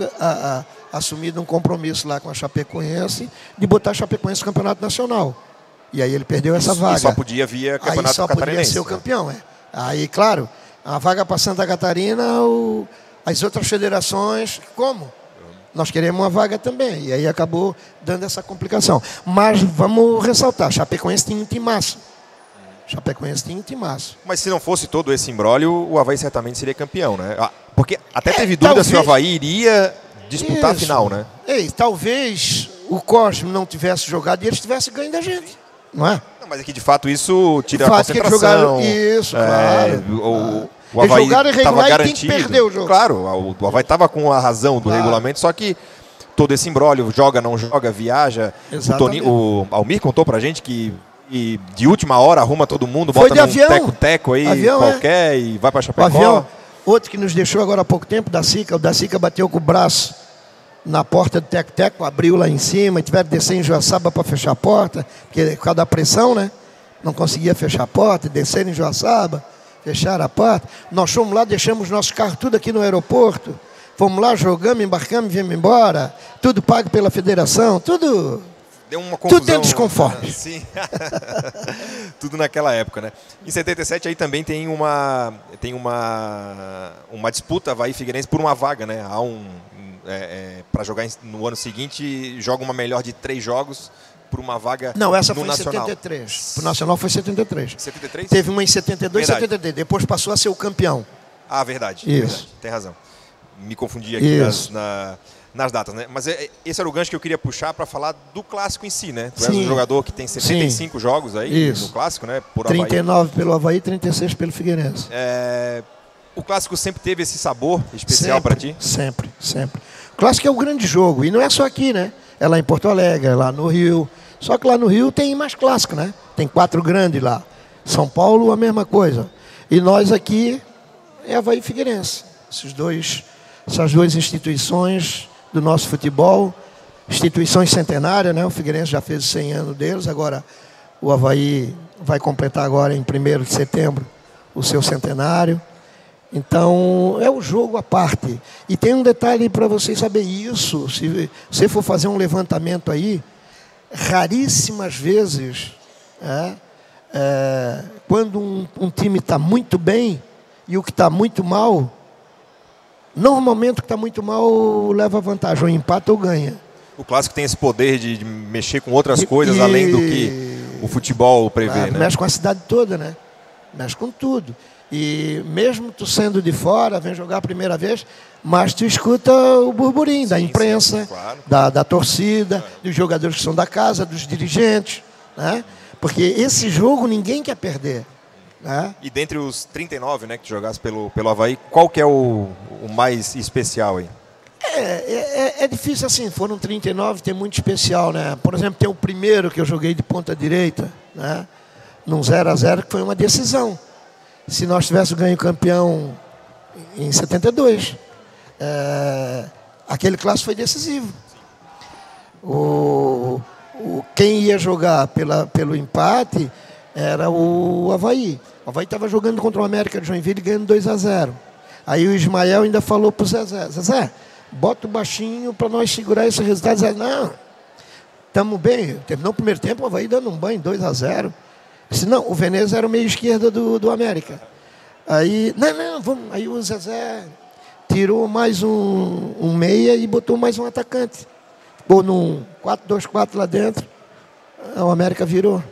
assumido um compromisso lá com a Chapecoense de botar a Chapecoense no Campeonato Nacional. E aí ele perdeu essa vaga. E só podia via Campeonato Catarinense. Aí só podia ser o campeão, Aí, claro, a vaga para Santa Catarina, as outras federações, como? Nós queremos uma vaga também. E aí acabou dando essa complicação. Mas vamos ressaltar, Chapecoense tinha um timaço. Mas se não fosse todo esse imbróglio, o Avaí certamente seria campeão, né? Porque até teve dúvida se o Avaí iria disputar a final, né? Talvez o Cosme não tivesse jogado e eles tivessem ganho da gente, não é? Não, mas é que de fato isso tira a concentração. Jogaram, isso, claro. O Avaí estava garantido. Tem que perder o jogo. Claro, o Avaí estava com a razão do regulamento, só que todo esse imbróglio, joga, não joga, viaja. O Almir contou pra gente que de última hora arruma todo mundo, bota num teco-teco aí, qualquer, e vai pra Chapecó. Avião. Outro que nos deixou agora há pouco tempo, o da Sica bateu com o braço na porta do teco-teco, abriu lá em cima, e tiveram que descer em Joaçaba para fechar a porta, porque por causa da pressão, né? Não conseguia fechar a porta, descer em Joaçaba, fechar a porta. Nós fomos lá, deixamos nossos carros tudo aqui no aeroporto, fomos lá, jogamos, embarcamos e viemos embora, tudo pago pela federação, tudo... Deu uma confusão. Tudo dentro dos conformes. Sim. Tudo naquela época, né? Em 77 aí também tem uma disputa Avaí Figueirense por uma vaga, né? Há para jogar no ano seguinte, joga uma melhor de 3 jogos por uma vaga no Nacional. Não, essa foi em 73. O Nacional foi em 73. 73? Teve uma em 72 e 73. Depois passou a ser o campeão. Ah, verdade. Isso. Verdade. Tem razão. Me confundi aqui nas datas, né? Mas esse era o gancho que eu queria puxar para falar do clássico em si, né? Tu és um jogador que tem 75 jogos aí no clássico, né? Por 39 Avaí. Pelo Avaí, 36 pelo Figueirense. O clássico sempre teve esse sabor especial para ti? Sempre. O clássico é o grande jogo. E não é só aqui, né? É lá em Porto Alegre, é lá no Rio. Só que lá no Rio tem mais clássico, né? Tem 4 grandes lá. São Paulo, a mesma coisa. E nós aqui é Avaí e Figueirense. Essas duas instituições do nosso futebol, instituições centenárias, né? O Figueirense já fez os 100 anos deles, agora o Avaí vai completar agora em 1º de setembro o seu centenário. Então, é o jogo à parte. E tem um detalhe para vocês saberem isso. Se você for fazer um levantamento aí, raríssimas vezes, quando um time está muito bem e o que está muito mal, normalmente o que está muito mal leva vantagem, ou empata ou ganha. O clássico tem esse poder de mexer com outras coisas além do que o futebol prevê, claro, né? Mexe com a cidade toda, né? Mexe com tudo. E mesmo tu sendo de fora, vem jogar a primeira vez, mas tu escuta o burburinho da imprensa, claro. da torcida, dos jogadores que são da casa, dos dirigentes, né? Porque esse jogo ninguém quer perder. Né? E dentre os 39, né, que tu jogasse pelo Avaí, qual que é o mais especial aí? É difícil assim, foram 39, tem muito especial, né? Por exemplo, tem o primeiro que eu joguei de ponta direita, né? Num 0-0, que foi uma decisão. Se nós tivéssemos ganho campeão em 72, aquele clássico foi decisivo. Quem ia jogar pelo empate era o Avaí. O Avaí estava jogando contra o América de Joinville ganhando 2-0. Aí o Ismael ainda falou para o Zezé: Zezé, bota o baixinho para nós segurar esse resultado. Zezé, não, estamos bem. Terminou o primeiro tempo, o Avaí dando um banho, 2-0. Disse, não, o Veneza era o meio esquerda do América. Aí, não, vamos. Aí o Zezé tirou mais um meia e botou mais um atacante. Ficou num 4-2-4 lá dentro, o América virou.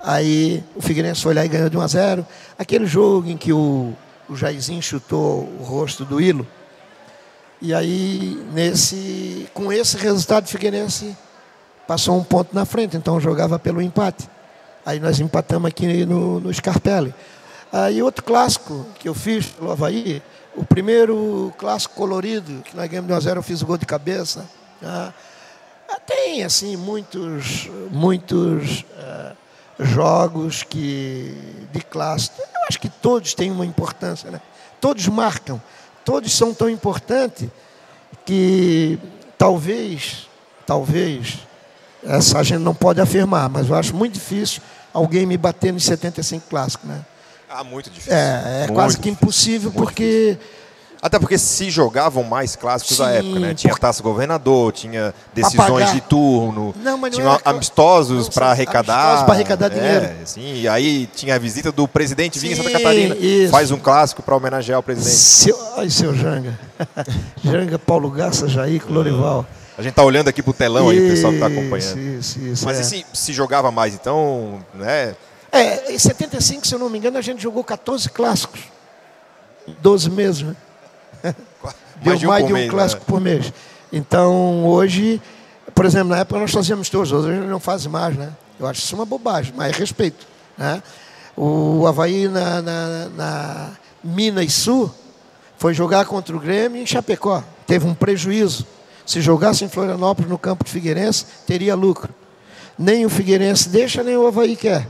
Aí o Figueirense foi lá e ganhou de 1-0. Aquele jogo em que o Jairzinho chutou o rosto do Ilo. E aí, com esse resultado, o Figueirense passou um ponto na frente, então jogava pelo empate. Aí nós empatamos aqui no Scarpelli. Aí outro clássico que eu fiz pelo Avaí, o primeiro clássico colorido, que nós ganhamos de 1-0, eu fiz o gol de cabeça. Tem, assim, muitos jogos de clássico. Eu acho que todos têm uma importância, né? Todos marcam, todos são tão importantes que talvez, essa a gente não pode afirmar, mas eu acho muito difícil alguém me bater nos 75 clássicos, né? Muito difícil. Muito quase que impossível, porque... Até porque se jogavam mais clássicos da época, né? Tinha Taça Governador, tinha decisões pagar de turno, tinha amistosos para arrecadar. Amistosos para arrecadar dinheiro. Sim, e aí tinha a visita do presidente, vinha em Santa Catarina, faz um clássico para homenagear o presidente. Seu Janga. Janga, Paulo Garça, Jair, Clorival. A gente está olhando aqui para o telão aí, o pessoal que está acompanhando. Isso, mas se jogava mais, então, né? Em 75, se eu não me engano, a gente jogou 14 clássicos. 12 meses, né? Deu mais de um clássico por mês. Então, hoje, por exemplo, na época nós fazíamos todos, hoje a gente não faz mais, né? Eu acho isso uma bobagem, mas respeito. Né? O Avaí na Minas Sul foi jogar contra o Grêmio em Chapecó. Teve um prejuízo. Se jogasse em Florianópolis, no campo de Figueirense, teria lucro. Nem o Figueirense deixa, nem o Avaí quer.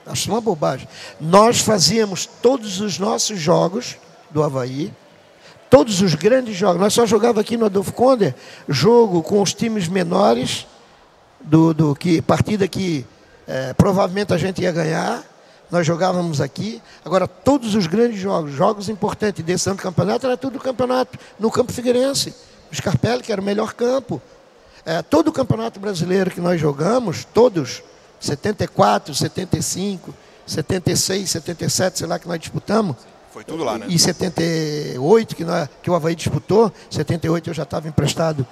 Acho uma bobagem. Nós fazíamos todos os nossos jogos do Avaí, todos os grandes jogos. Nós só jogávamos aqui no Adolfo Conder, jogo com os times menores, partida que provavelmente a gente ia ganhar. Nós jogávamos aqui. Agora, todos os grandes jogos importantes desse ano do campeonato, era tudo campeonato no campo Figueirense. O Scarpelli, que era o melhor campo. Todo o campeonato brasileiro que nós jogamos, todos, 74, 75, 76, 77, sei lá, que nós disputamos. Foi tudo lá, né? E 78, que o Avaí disputou, 78 eu já estava emprestado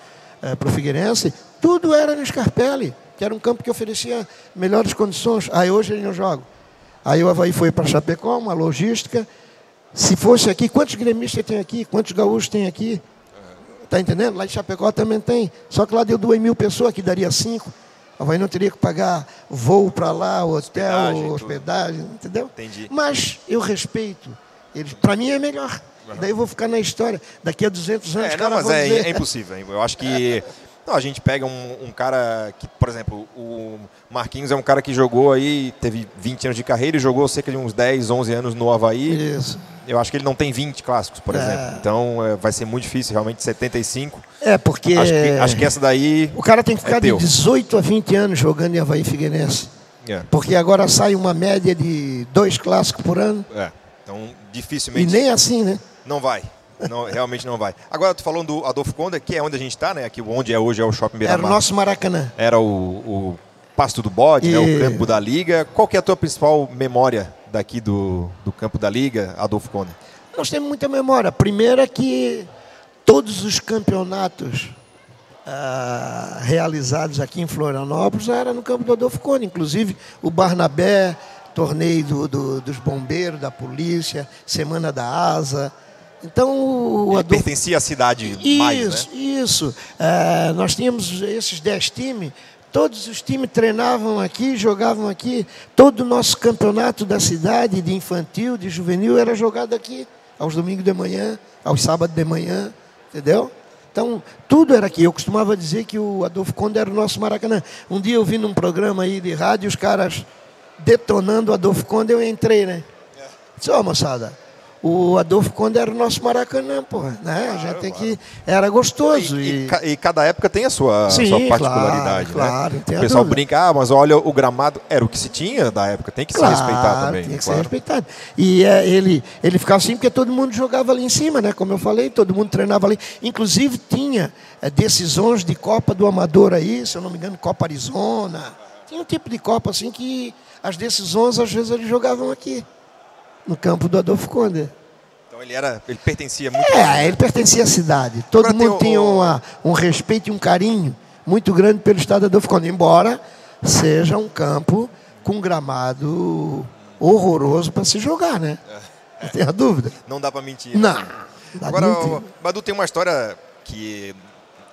para o Figueirense. Tudo era no Scarpelli, que era um campo que oferecia melhores condições. Aí hoje ele não joga. Aí o Avaí foi para Chapecó, uma logística. Se fosse aqui, quantos gremistas tem aqui? Quantos gaúchos tem aqui? Está entendendo? Lá em Chapecó também tem. Só que lá deu 2.000 pessoas, aqui daria 5. O Avaí não teria que pagar voo para lá, hotel, hospedagem, entendeu? Entendi. Mas eu respeito. Para mim é melhor. Daí eu vou ficar na história. Daqui a 200 anos... mas é impossível. Eu acho que... Não, a gente pega um cara que, por exemplo, o Marquinhos é um cara que jogou aí, teve 20 anos de carreira e jogou cerca de uns 10, 11 anos no Avaí. Isso. Eu acho que ele não tem 20 clássicos, por exemplo. Então vai ser muito difícil, realmente, 75. Porque... Acho que essa daí... O cara tem que ficar de 18 a 20 anos jogando em Avaí Figueirense. Porque agora sai uma média de 2 clássicos por ano. Então, E dificilmente... nem assim, né? Não vai. Não, realmente não vai. Agora, tu falando do Adolfo Conde, que é onde a gente está, né? Aqui onde é hoje é o Shopping Beira-Mar. Era o nosso Maracanã. Era o Pasto do Bode, né? O campo da Liga. Qual que é a tua principal memória daqui do campo da Liga, Adolfo Conde? Nós temos muita memória. A primeira é que todos os campeonatos realizados aqui em Florianópolis eram no campo do Adolfo Conde. Inclusive o Barnabé, torneio dos bombeiros, da polícia, Semana da Asa. Então o Adolfo... pertencia à cidade mais, né? Isso. Nós tínhamos esses 10 times, todos os times treinavam aqui, jogavam aqui. Todo o nosso campeonato da cidade, de infantil, de juvenil, era jogado aqui, aos domingos de manhã, aos sábados de manhã, entendeu? Então, tudo era aqui. Eu costumava dizer que o Adolfo Conde era o nosso Maracanã. Um dia eu vi num programa aí de rádio, os caras detonando o Adolfo Conde, eu entrei, né? Disse, moçada, o Adolfo Conde era o nosso Maracanã, porra, né? A gente tem que... Era gostoso. E cada época tem a sua particularidade, claro, né? O pessoal brinca, mas olha, o gramado era o que se tinha da época, tem que se respeitar também. Tem que ser respeitado. E ele ficava assim porque todo mundo jogava ali em cima, né? Como eu falei, todo mundo treinava ali. Inclusive tinha decisões de Copa do Amador aí, se eu não me engano, Copa Arizona. Tinha um tipo de Copa assim que as decisões, às vezes, eles jogavam aqui, no campo do Adolfo Conde. Então ele pertencia muito... ele pertencia à cidade. Todo mundo tinha um respeito e um carinho muito grande pelo estado do Adolfo Conde, embora seja um campo com gramado horroroso para se jogar, né? Não tem a dúvida. Não dá para mentir. Não. Agora, Badu, tem uma história que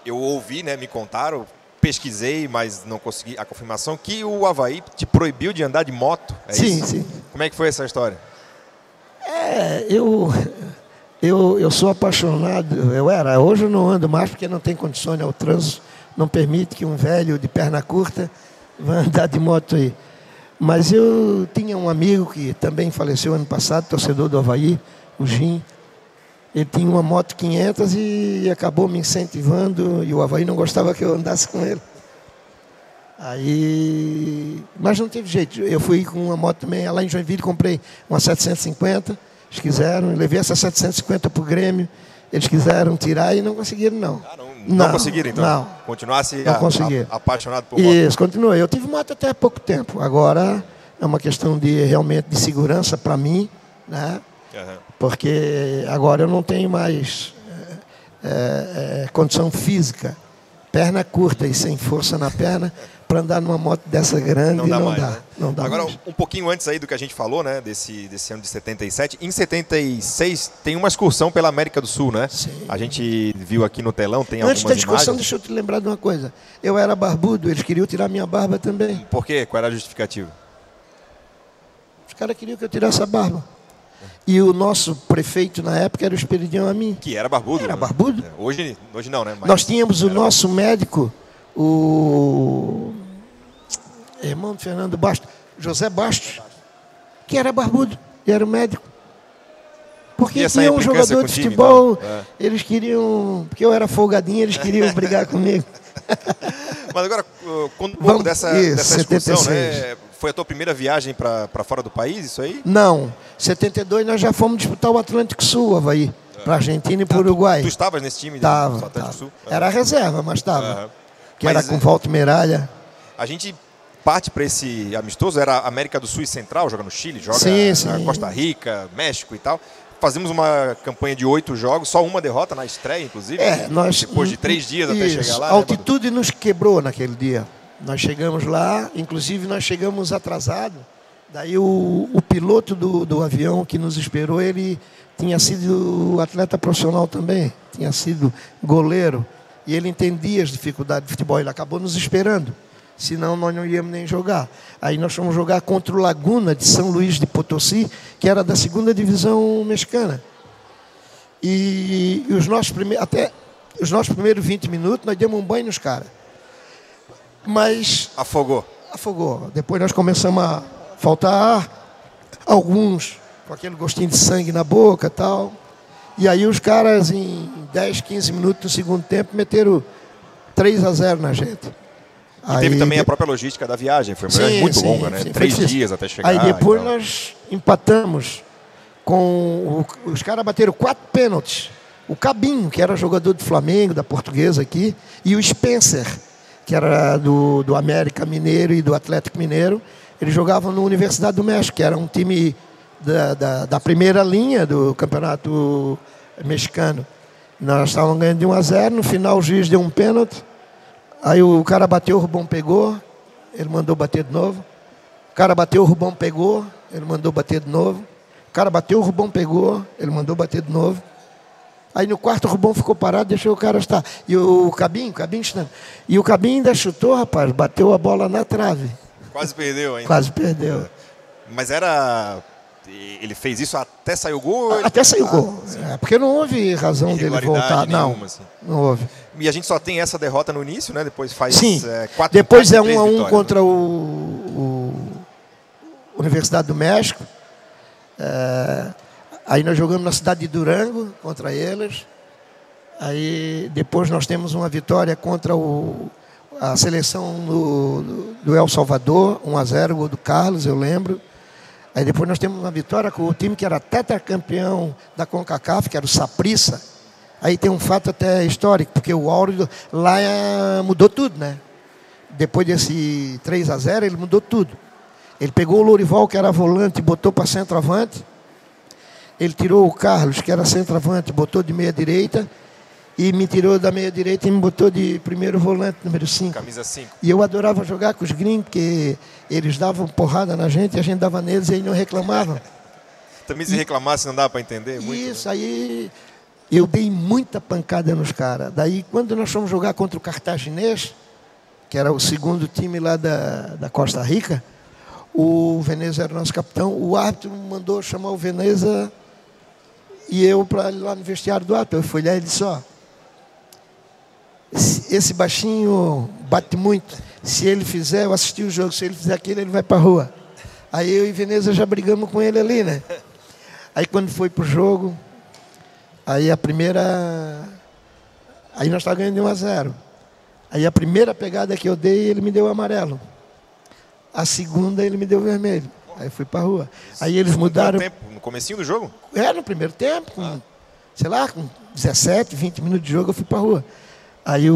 eu ouvi, né? Me contaram, pesquisei, mas não consegui a confirmação, que o Avaí te proibiu de andar de moto. Sim. Como é que foi essa história? Eu sou apaixonado, hoje eu não ando mais porque não tem condições, né? O trânsito não permite que um velho de perna curta vá andar de moto aí. Mas eu tinha um amigo que também faleceu ano passado, torcedor do Avaí, o Jim. Ele tinha uma moto 500 e acabou me incentivando, e o Avaí não gostava que eu andasse com ele. Mas não teve jeito. Eu fui com uma moto também, lá em Joinville, comprei uma 750, eles quiseram, levei essa 750 para o Grêmio, eles quiseram tirar e não conseguiram, não. Não conseguiram, então? Não. Continuasse apaixonado por moto? Isso, continuei. Eu tive moto até há pouco tempo. Agora é uma questão realmente de segurança para mim, né? Porque agora eu não tenho mais condição física, perna curta e sem força na perna, para andar numa moto dessa grande, não dá. Agora, mais. um pouquinho antes aí do que a gente falou, né, desse ano de 77, em 76 tem uma excursão pela América do Sul, né? Sim. A gente viu aqui no telão, tem Antes da algumas excursão, imagens. deixa eu te lembrar de uma coisa. Eu era barbudo, eles queriam tirar minha barba também. Por quê? Qual era a justificativa? Os caras queriam que eu tirasse a barba. E o nosso prefeito na época era o Esperidião Amin. Que era barbudo. Era barbudo. Hoje não, né? Mas nós tínhamos o nosso médico, o irmão do Fernando Bastos, José Bastos, que era barbudo, e era o médico. Porque tinha um jogador de futebol, então? Eles queriam, porque eu era folgadinho, eles queriam brigar comigo. Mas agora, conta um pouco dessa excursão, 76. né? Foi a tua primeira viagem para fora do país, isso aí? Não, 72 nós já fomos disputar o Atlântico Sul, Avaí, para a Argentina e para o Uruguai. Tu estavas nesse time? Tava. Atlântico Sul? Era a reserva, mas estava. Que era com Walter Miralha. A gente parte para esse amistoso, era América do Sul e Central, joga no Chile, joga na Costa Rica, México e tal. Fazemos uma campanha de 8 jogos, só uma derrota na estreia, inclusive. Depois de 3 dias até chegar lá. A altitude nos quebrou naquele dia. Nós chegamos lá, inclusive nós chegamos atrasados. Daí o piloto do avião que nos esperou, ele tinha sido atleta profissional também, tinha sido goleiro. E ele entendia as dificuldades de futebol, ele acabou nos esperando. Senão nós não íamos nem jogar. Aí nós fomos jogar contra o Laguna de São Luís de Potosí, que era da 2ª divisão mexicana. E os nossos primeiros 20 minutos nós demos um banho nos caras. Mas afogou. Depois nós começamos a faltar ar, alguns com aquele gostinho de sangue na boca e tal. E aí os caras em 10, 15 minutos do segundo tempo meteram 3-0 na gente. E teve também a própria logística da viagem, foi muito longa, né? 3 dias até chegar. Aí depois nós empatamos Os caras bateram 4 pênaltis. O Cabinho, que era jogador do Flamengo, da Portuguesa aqui, e o Spencer, que era do América Mineiro e do Atlético Mineiro, eles jogavam na Universidade do México, que era um time da primeira linha do campeonato mexicano. Nós estávamos ganhando de 1-0, no final o juiz deu um pênalti, aí o cara bateu, o Rubão pegou, ele mandou bater de novo. O cara bateu, o Rubão pegou, ele mandou bater de novo. O cara bateu, o Rubão pegou, ele mandou bater de novo. Aí no quarto o Rubão ficou parado, deixou o cara estar. E o Cabinho estando. E o Cabinho ainda chutou, rapaz, bateu a bola na trave. Quase perdeu ainda. Quase perdeu. Mas ele fez isso até sair o gol? Até sair o gol. Porque não houve razão dele voltar. Nenhuma, assim. Não houve. E a gente só tem essa derrota no início, né? Depois faz Sim. 4 Depois é 1-1 vitórias, contra né? o Universidade do México. Aí nós jogamos na cidade de Durango contra eles. Aí depois nós temos uma vitória contra a seleção do El Salvador, 1-0, gol do Carlos, eu lembro. Aí depois nós temos uma vitória com o time que era tetracampeão da CONCACAF, que era o Saprissa. Aí tem um fato até histórico, porque o Áureo lá mudou tudo, né? Depois desse 3-0, ele mudou tudo. Ele pegou o Lourival, que era volante, e botou para centroavante. Ele tirou o Carlos, que era centroavante, botou de meia direita. E me tirou da meia direita e me botou de primeiro volante, número 5. Camisa 5. E eu adorava jogar com os gringos, porque eles davam porrada na gente, e a gente dava neles e eles não reclamavam. Também se reclamasse não dava para entender muito? Isso, né? Aí eu dei muita pancada nos caras. Daí, quando nós fomos jogar contra o Cartaginês, que era o segundo time lá da Costa Rica, o Veneza era o nosso capitão, o árbitro mandou chamar o Veneza e eu para lá no vestiário do árbitro. Eu fui lá e disse, ó, esse baixinho bate muito. Se ele fizer, eu assisti o jogo, se ele fizer aquilo, ele vai para a rua. Aí eu e Veneza já brigamos com ele ali, né? Aí quando foi pro jogo, aí nós estávamos ganhando de 1-0. Aí a primeira pegada que eu dei, ele me deu amarelo. A segunda, ele me deu vermelho. Aí fui para a rua. Aí eles mudaram. No comecinho do jogo? No primeiro tempo, com 17, 20 minutos de jogo, eu fui para a rua. Aí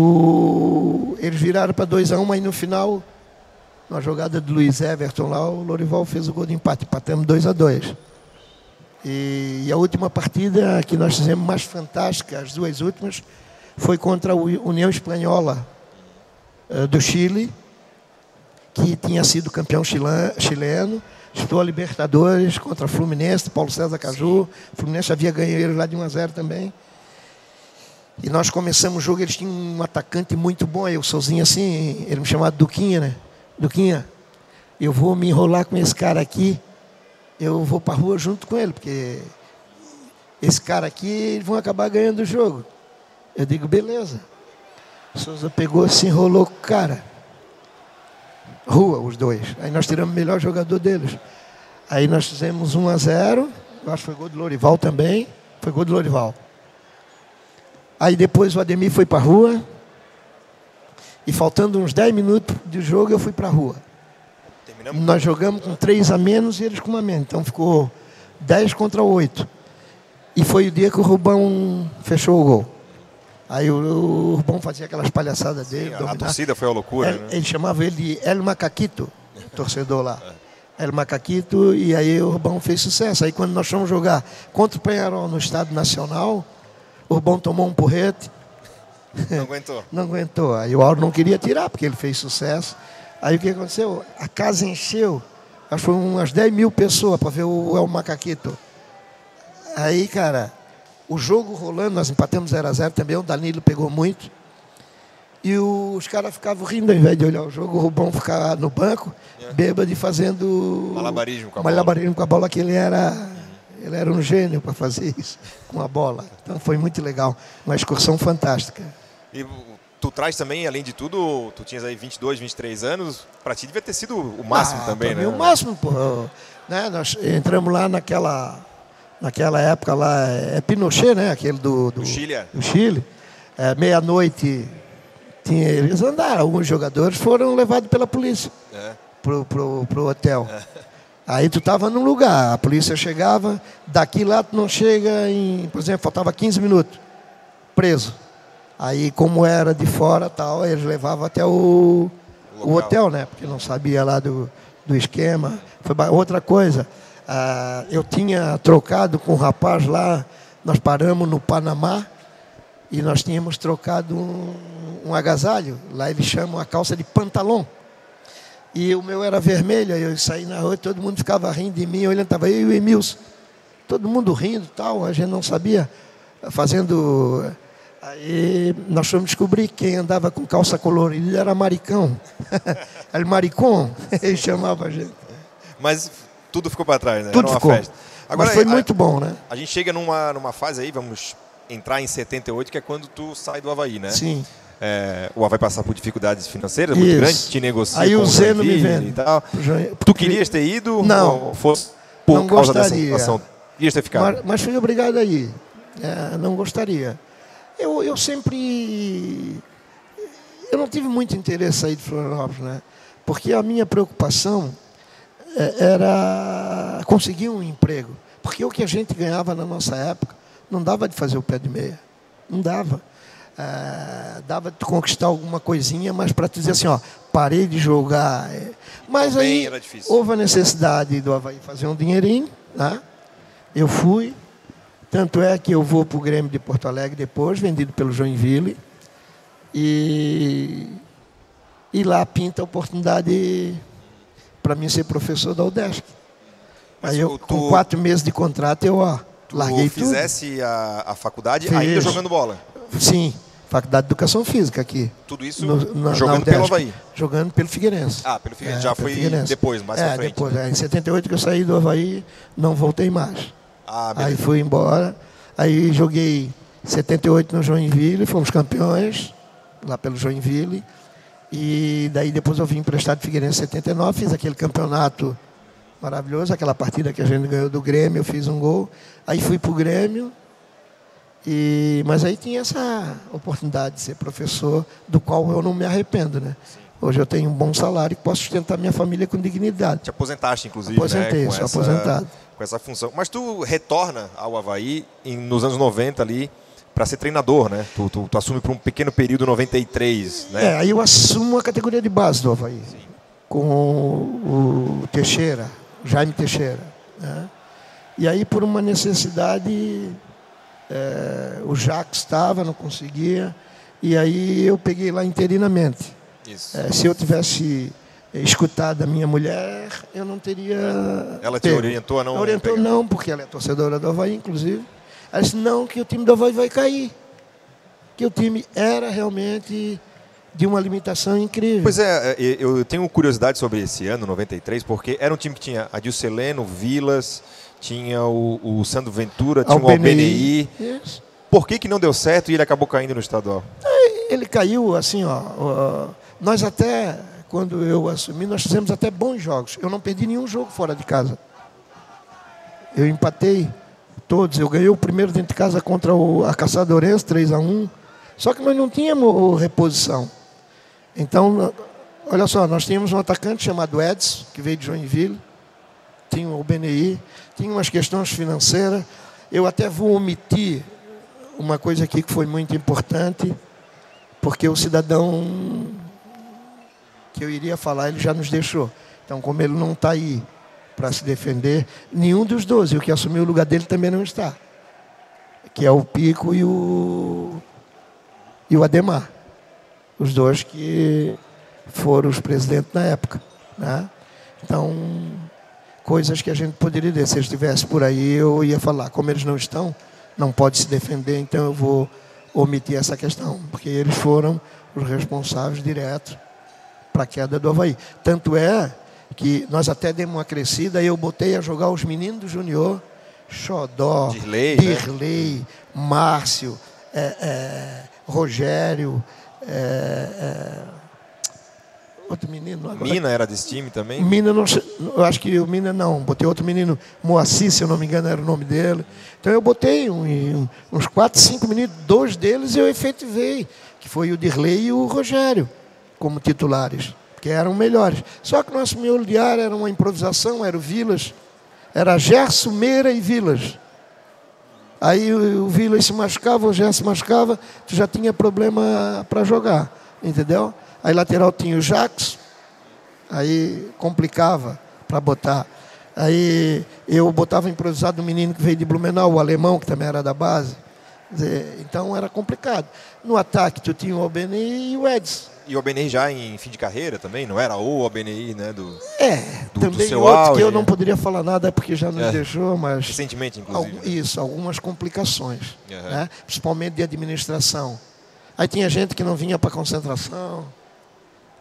eles viraram para 2-1, aí no final, numa jogada do Luiz Everton lá, o Lourival fez o gol de empate, empatamos 2-2. E a última partida que nós fizemos mais fantástica, as duas últimas, foi contra a União Espanhola do Chile, que tinha sido campeão chileno, disputou a Libertadores contra a Fluminense, Paulo César Caju. O Fluminense havia ganho ele lá de 1-0 também. E nós começamos o jogo, eles tinham um atacante muito bom, eu sozinho assim, ele me chamava Duquinha, né? Duquinha, eu vou me enrolar com esse cara aqui, eu vou para a rua junto com ele, porque esse cara aqui, eles vão acabar ganhando o jogo. Eu digo, beleza. O Souza pegou, se enrolou com o cara. Rua, os dois. Aí nós tiramos o melhor jogador deles. Aí nós fizemos 1-0, eu acho que foi gol do Lourival também, foi gol do Lourival. Aí depois o Ademir foi para a rua, e faltando uns 10 minutos de jogo, eu fui para a rua. Nós jogamos com 3 a menos e eles com 1 a menos. Então ficou 10 contra 8. E foi o dia que o Rubão fechou o gol. Aí o Rubão fazia aquelas palhaçadas dele. Sim, a torcida foi a loucura, né? Ele chamava ele de El Macaquito, torcedor lá. El Macaquito, e aí o Rubão fez sucesso. Aí quando nós fomos jogar contra o Peñarol no Estado Nacional, o Rubão tomou um porrete. Não aguentou. Não aguentou. Aí o Auro não queria tirar, porque ele fez sucesso. Aí o que aconteceu? A casa encheu. Acho que foram umas 10 mil pessoas para ver o El Macaquito. Aí, cara, o jogo rolando, nós empatamos 0-0 também, o Danilo pegou muito. E os caras ficavam rindo ao invés de olhar o jogo, o Rubão ficava no banco, bêbado e fazendo malabarismo com a bola, que ele era um gênio para fazer isso com a bola. Então foi muito legal, uma excursão fantástica. E tu traz também, além de tudo, tu tinhas aí 22, 23 anos, para ti devia ter sido o máximo também, né? O máximo, pô. Né? Nós entramos lá naquela época lá, Pinochet, né? Aquele do Chile. Do Chile. Meia-noite, eles andaram, alguns jogadores foram levados pela polícia pro hotel. Aí tu estava num lugar, a polícia chegava, daqui lá tu não chega em, por exemplo, faltava 15 minutos, preso. Aí como era de fora, tal, eles levavam até o hotel, né? Porque não sabia lá do esquema. Outra coisa, eu tinha trocado com um rapaz lá, nós paramos no Panamá e nós tínhamos trocado um agasalho, lá eles chamam a calça de pantalão. E o meu era vermelho, aí eu saí na rua, todo mundo ficava rindo de mim, olhando, estava eu e o Emilson. Todo mundo rindo, tal, a gente não sabia, fazendo... Aí nós fomos descobrir quem andava com calça colorida era maricão. Era maricão, ele chamava a gente. Mas tudo ficou para trás, né? Tudo era uma ficou. festa. Agora, mas foi muito bom, né? A gente chega numa fase aí, vamos entrar em 78, que é quando tu sai do Avaí, né? Sim. O Avaí passar por dificuldades financeiras muito grandes, te negocia aí com o Zeno me vende e tal. Tu querias ter ido? Não. Ou fosse por não causa gostaria. dessa situação? Querias ter ficado? Mas fui obrigado a ir. Não gostaria. Eu sempre... Eu não tive muito interesse em sair de Florianópolis, né? Porque a minha preocupação era conseguir um emprego. Porque o que a gente ganhava na nossa época, não dava de fazer o pé de meia. Não dava. Dava de conquistar alguma coisinha, mas para dizer assim, ó, parei de jogar. Mas aí houve a necessidade do Avaí fazer um dinheirinho, né? Eu fui. Tanto é que eu vou para o Grêmio de Porto Alegre depois, vendido pelo Joinville. E lá pinta a oportunidade para mim ser professor da UDESC. Aí eu, com 4 meses de contrato, eu larguei tudo. Tu fizesse a faculdade ainda jogando bola? Sim, Faculdade de Educação Física aqui. Tudo isso jogando pelo Avaí? Jogando pelo Figueirense. Pelo Figueirense. Já foi depois, mais pra frente. Depois, em 78 que eu saí do Avaí, não voltei mais. Aí fui embora, aí joguei 78 no Joinville, fomos campeões lá pelo Joinville, e daí depois eu vim emprestado de Figueirense em 79, fiz aquele campeonato maravilhoso, aquela partida que a gente ganhou do Grêmio, eu fiz um gol, aí fui para o Grêmio, mas aí tinha essa oportunidade de ser professor, do qual eu não me arrependo, né? Hoje eu tenho um bom salário e posso sustentar minha família com dignidade. Te aposentaste, inclusive, Aposentei, né? sou aposentado. Com essa função. Mas tu retorna ao Avaí nos anos 90 ali para ser treinador, né? Tu assume por um pequeno período, 93, né? Aí eu assumo a categoria de base do Avaí. Sim. Com o Teixeira, Jaime Teixeira, né? E aí, por uma necessidade, o Jacques estava, não conseguia, e aí eu peguei lá interinamente. Isso. Se eu tivesse escutado a minha mulher, eu não teria... Ela te orientou a não... Orientou não, porque ela é torcedora do Avaí, inclusive. Ela disse, não, que o time do Avaí vai cair. Que o time era realmente de uma limitação incrível. Pois eu tenho curiosidade sobre esse ano, 93, porque era um time que tinha Adilceleno, Vilas, tinha o Sandro Ventura, tinha o Albenei. Isso. Por que não deu certo e ele acabou caindo no estadual? Ele caiu assim, nós até, quando eu assumi, nós fizemos até bons jogos. Eu não perdi nenhum jogo fora de casa. Eu empatei todos. Eu ganhei o primeiro dentro de casa contra a Caçadorense, 3-1. Só que nós não tínhamos reposição. Então, olha só, nós tínhamos um atacante chamado Edson, que veio de Joinville. Tinha o BNI, tinha umas questões financeiras. Eu até vou omitir uma coisa aqui que foi muito importante, porque o cidadão que eu iria falar, ele já nos deixou. Então, como ele não está aí para se defender, nenhum dos 12, o que assumiu o lugar dele também não está. Que é o Pico e o Ademar. Os dois que foram os presidentes na época, né? Então, coisas que a gente poderia dizer. Se eles estivessem por aí, eu ia falar. Como eles não estão, não pode se defender, então eu vou omitir essa questão, porque eles foram os responsáveis diretos para a queda do Avaí. Tanto é que nós até demos uma crescida e eu botei a jogar os meninos do Junior, Xodó, Dirley, né? Márcio, Rogério, outro menino agora. Mina era desse time também? Mina, não, eu acho que o Mina não. Botei outro menino, Moacir, se eu não me engano, era o nome dele. Então eu botei uns 4, 5 meninos, 2 deles eu efetivei, que foi o Dirley e o Rogério, como titulares. que eram melhores. Só que o nosso miolo de ar era uma improvisação, era o Vilas, era Gerson, Meira e Vilas. Aí o Vilas se machucava, o Gerson se machucava, tu já tinha problema para jogar, entendeu? Aí lateral tinha o Jacques, aí complicava para botar. Aí eu botava improvisado um menino que veio de Blumenau, o alemão, que também era da base. Então era complicado. No ataque tu tinha o Albeni e o Edson. E o Albeni já em fim de carreira também? Não era o Albeni, né? Também do seu outro auge, que eu não poderia falar nada porque já nos deixou, mas... Recentemente, inclusive. Isso, algumas complicações, né? Principalmente de administração. Aí tinha gente que não vinha para concentração,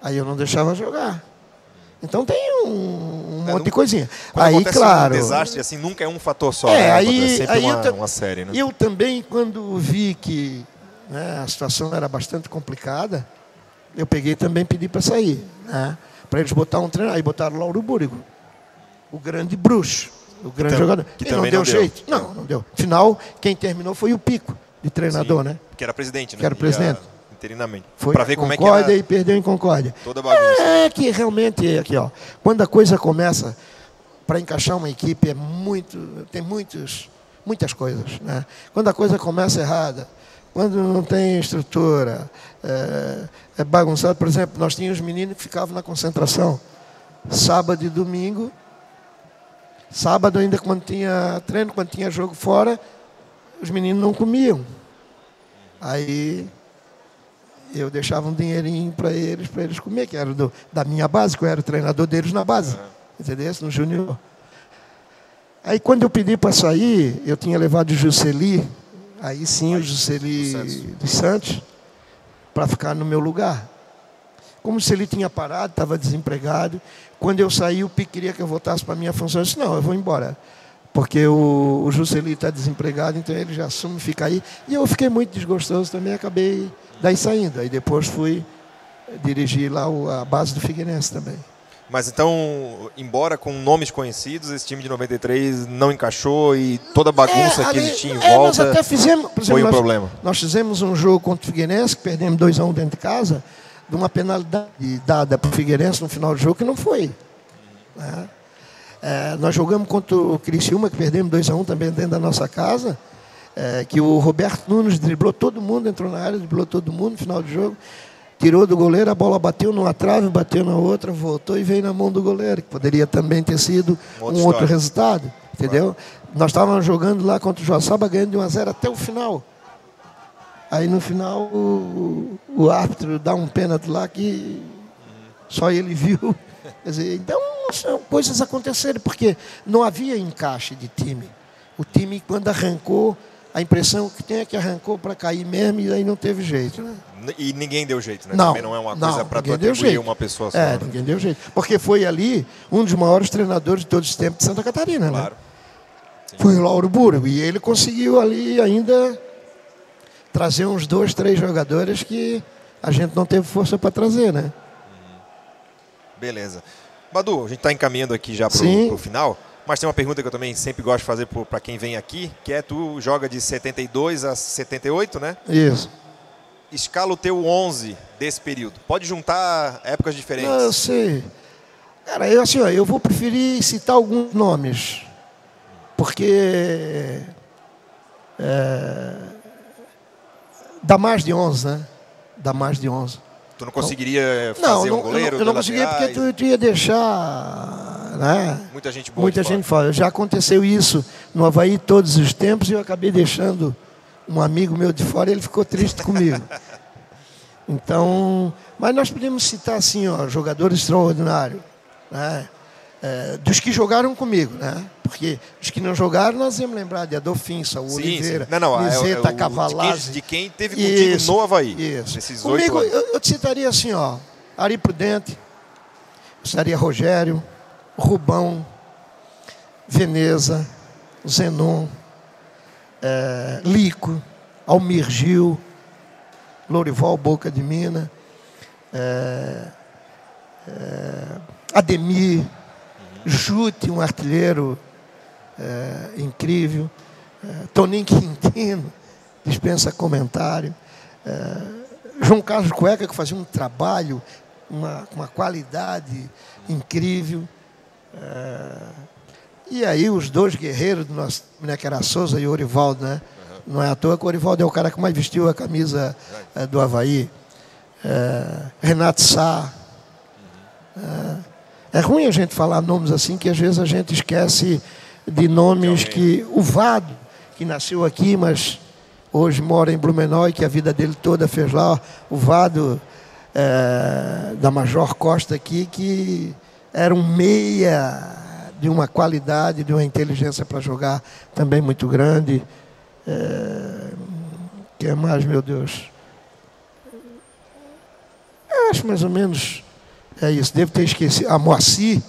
aí eu não deixava jogar. Então tem um monte de coisinha. Aí, claro... Um desastre assim, nunca é um fator só, né? Aí, é sempre aí uma série, né? Eu também, quando vi que, né, a situação era bastante complicada, eu peguei e também pedi para sair, né? Para eles botar um treinador. Aí botaram Lauro Búrigo, o grande bruxo, o grande jogador. Que e não deu jeito. Não deu. Afinal, quem terminou foi o Pico, de treinador, né? Que era presidente, né? Que era presidente. Interinamente. Foi para ver como é que Concórdia era... e perdeu em Concórdia. Toda bagunça. É que realmente, aqui, ó, quando a coisa começa, para encaixar uma equipe, tem muitas coisas, né? Quando a coisa começa errada, quando não tem estrutura, é bagunçado. Por exemplo, nós tínhamos meninos que ficavam na concentração sábado e domingo. Sábado ainda, quando tinha treino, quando tinha jogo fora, os meninos não comiam. Aí eu deixava um dinheirinho para eles comer, que era da minha base, que eu era o treinador deles na base, entendeu? No júnior. Aí quando eu pedi para sair, eu tinha levado o Jusceli, aí sim o Jusceli dos Santos, para ficar no meu lugar. Como se ele tinha parado, estava desempregado. Quando eu saí, o Pique queria que eu voltasse para a minha função. Eu disse, não, eu vou embora. Porque o Jusceli está desempregado, então ele já assume, fica aí. E eu fiquei muito desgostoso também, acabei daí saindo. Aí depois fui dirigir lá a base do Figueirense também. Mas então, embora com nomes conhecidos, esse time de 93 não encaixou e toda a bagunça que existia em volta, nós até fizemos, por exemplo, foi um problema. Nós fizemos um jogo contra o Figueirense, que perdemos 2-1 dentro de casa, de uma penalidade dada para o Figueirense no final do jogo, que não foi. Né? Nós jogamos contra o Criciúma, que perdemos 2-1 também dentro da nossa casa, que o Roberto Nunes driblou todo mundo, entrou na área, driblou todo mundo no final do jogo, tirou do goleiro, a bola bateu numa trave, bateu na outra, voltou e veio na mão do goleiro, que poderia também ter sido um outro resultado, entendeu? Nós estávamos jogando lá contra o Joaçaba, ganhando de 1-0 até o final. Aí no final o árbitro dá um pênalti lá que só ele viu. Quer dizer, então são coisas aconteceram, porque não havia encaixe de time. O time, quando arrancou, a impressão que tem é que arrancou para cair mesmo e aí não teve jeito. Né? E ninguém deu jeito, né? Não, também não é uma coisa para tu atribuir uma pessoa só. Né? Ninguém deu jeito. Porque foi ali um dos maiores treinadores de todos os tempos de Santa Catarina. Claro. Né? Foi o Lauro Búrigo. E ele conseguiu ali ainda trazer uns 2, 3 jogadores que a gente não teve força para trazer, né? Beleza. Badu, a gente está encaminhando aqui já para o final, mas tem uma pergunta que eu também sempre gosto de fazer para quem vem aqui, que é, tu joga de 72 a 78, né? Isso. Escala o teu 11 desse período. Pode juntar épocas diferentes. Não, eu sei. Cara, eu vou preferir citar alguns nomes, porque dá mais de 11, né? Dá mais de 11. Tu não conseguiria fazer um goleiro? Eu não conseguia porque tu ia deixar... Né? Muita gente boa. Muita gente fora. Já aconteceu isso no Avaí todos os tempos e eu acabei deixando um amigo meu de fora e ele ficou triste comigo. Então, mas nós podemos citar assim, ó, jogadores extraordinários, né? Dos que jogaram comigo, né? Porque os que não jogaram, nós íamos lembrar de Adolfinho, Saúl Oliveira, Liseta, Cavalazzi. De quem teve contigo no Avaí. Isso. Nesses comigo, 8 anos. Eu te citaria assim, ó, Ari Prudente, eu citaria Rogério, Rubão, Veneza, Zenon, Lico, Almir Gil, Lourival Boca de Mina, Ademir, Jute, um artilheiro incrível, Toninho Quintino, dispensa comentário, João Carlos Cueca, que fazia um trabalho uma qualidade incrível. E aí os dois guerreiros do nosso, né, que era Souza e Orivaldo, né? Não é à toa que o Orivaldo é o cara que mais vestiu a camisa do Avaí. Renato Sá. É ruim a gente falar nomes assim, que às vezes a gente esquece de nomes que... O Vado, que nasceu aqui, mas hoje mora em Blumenau e que a vida dele toda fez lá. O Vado da Major Costa aqui, que era um meia de uma qualidade, de uma inteligência para jogar também muito grande. Que é mais, meu Deus? Eu acho mais ou menos é isso. Devo ter esquecido. A Moacir,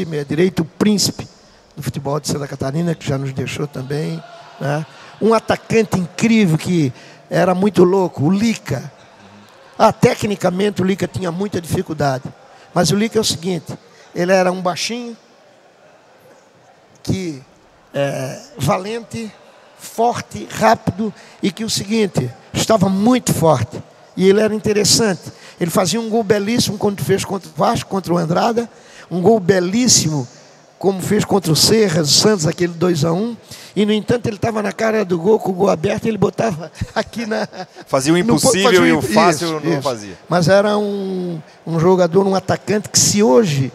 meia direita, o príncipe do futebol de Santa Catarina, que já nos deixou também, né? Um atacante incrível que era muito louco, o Lica. Tecnicamente o Lica tinha muita dificuldade. Mas o Lica é o seguinte, ele era um baixinho, que valente, forte, rápido, e que o seguinte, estava muito forte. E ele era interessante. Ele fazia um gol belíssimo quando fez contra o Vasco, contra o Andrada. Um gol belíssimo como fez contra o Serra, o Santos, aquele 2-1. E, no entanto, ele estava na cara do gol, com o gol aberto, e ele botava aqui na... Fazia o impossível e o fácil não fazia. Mas era um jogador, um atacante, que se hoje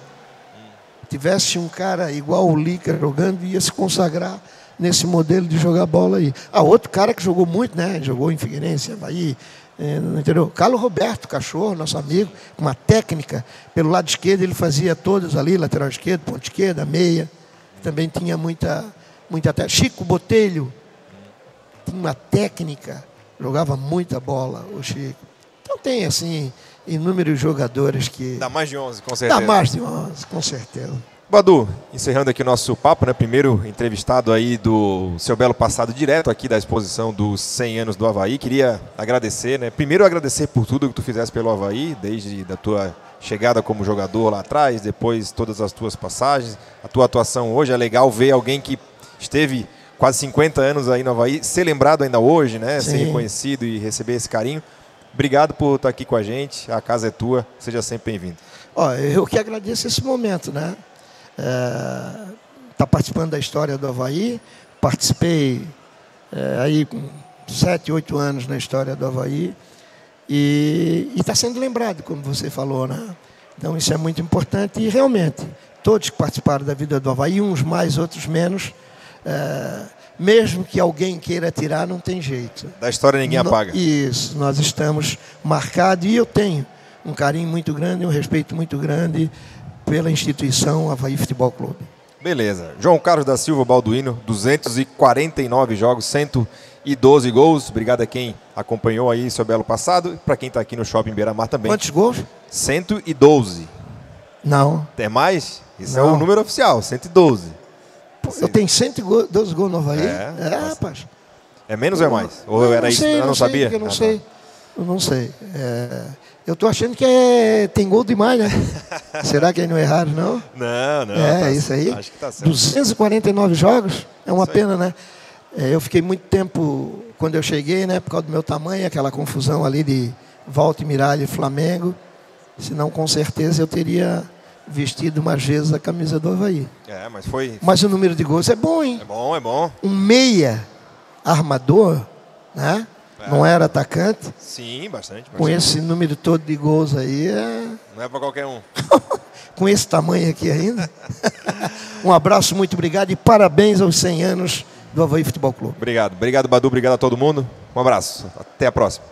tivesse um cara igual o Lica jogando, ia se consagrar nesse modelo de jogar bola aí. Outro cara que jogou muito, né? Jogou em Figueirense, Avaí, no interior. Carlos Roberto, cachorro, nosso amigo, com uma técnica. Pelo lado esquerdo ele fazia todas ali, lateral esquerdo, ponta esquerda, meia. Também tinha muita técnica. Chico Botelho tinha uma técnica, jogava muita bola, o Chico. Então tem, assim, inúmeros jogadores que... Dá mais de 11, com certeza. Dá mais de 11, com certeza. Badu, encerrando aqui o nosso papo, né? Primeiro entrevistado aí do seu belo passado direto aqui da exposição dos 100 anos do Avaí. Queria agradecer, né? Primeiro agradecer por tudo que tu fizeste pelo Avaí, desde da tua chegada como jogador lá atrás, depois todas as tuas passagens, a tua atuação hoje. É legal ver alguém que esteve quase 50 anos aí no Avaí, ser lembrado ainda hoje, né? Sim. Ser reconhecido e receber esse carinho. Obrigado por estar aqui com a gente, a casa é tua, seja sempre bem-vindo. Eu que agradeço esse momento, né? Tá participando da história do Avaí, participei aí com 7, 8 anos na história do Avaí e está sendo lembrado, como você falou, né? Então isso é muito importante e realmente todos que participaram da vida do Avaí, uns mais, outros menos, mesmo que alguém queira tirar, não tem jeito. Da história ninguém apaga. Isso, nós estamos marcados e eu tenho um carinho muito grande, um respeito muito grande pela instituição Avaí Futebol Clube. Beleza. João Carlos da Silva Balduino, 249 jogos, 112 gols. Obrigado a quem acompanhou aí seu belo passado e para quem está aqui no Shopping Beira-Mar também. Quantos gols? 112. Não. Tem mais? Isso não. É o número oficial, 112. Eu tenho 112 gols no Avaí? Rapaz. É menos ou é mais? Ou eu era isso? Eu não sabia? Eu não sei. Eu não sei. Eu estou achando que tem gol demais, né? Será que aí não erraram, não? Não. Tá, isso aí. Acho que tá certo. 249 jogos? É uma pena, né? Eu fiquei muito tempo, quando eu cheguei, né? Por causa do meu tamanho, aquela confusão ali de Volta e Miralha e Flamengo. Senão, com certeza, eu teria vestido umas vezes a camisa do Avaí. Mas foi... Mas o número de gols é bom, hein? É bom. Um meia armador, né? Não era atacante. Sim, bastante. Com esse número todo de gols aí, não é para qualquer um. Com esse tamanho aqui ainda. Um abraço, muito obrigado e parabéns aos 100 anos do Avaí Futebol Clube. Obrigado, Badu, obrigado a todo mundo. Um abraço, até a próxima.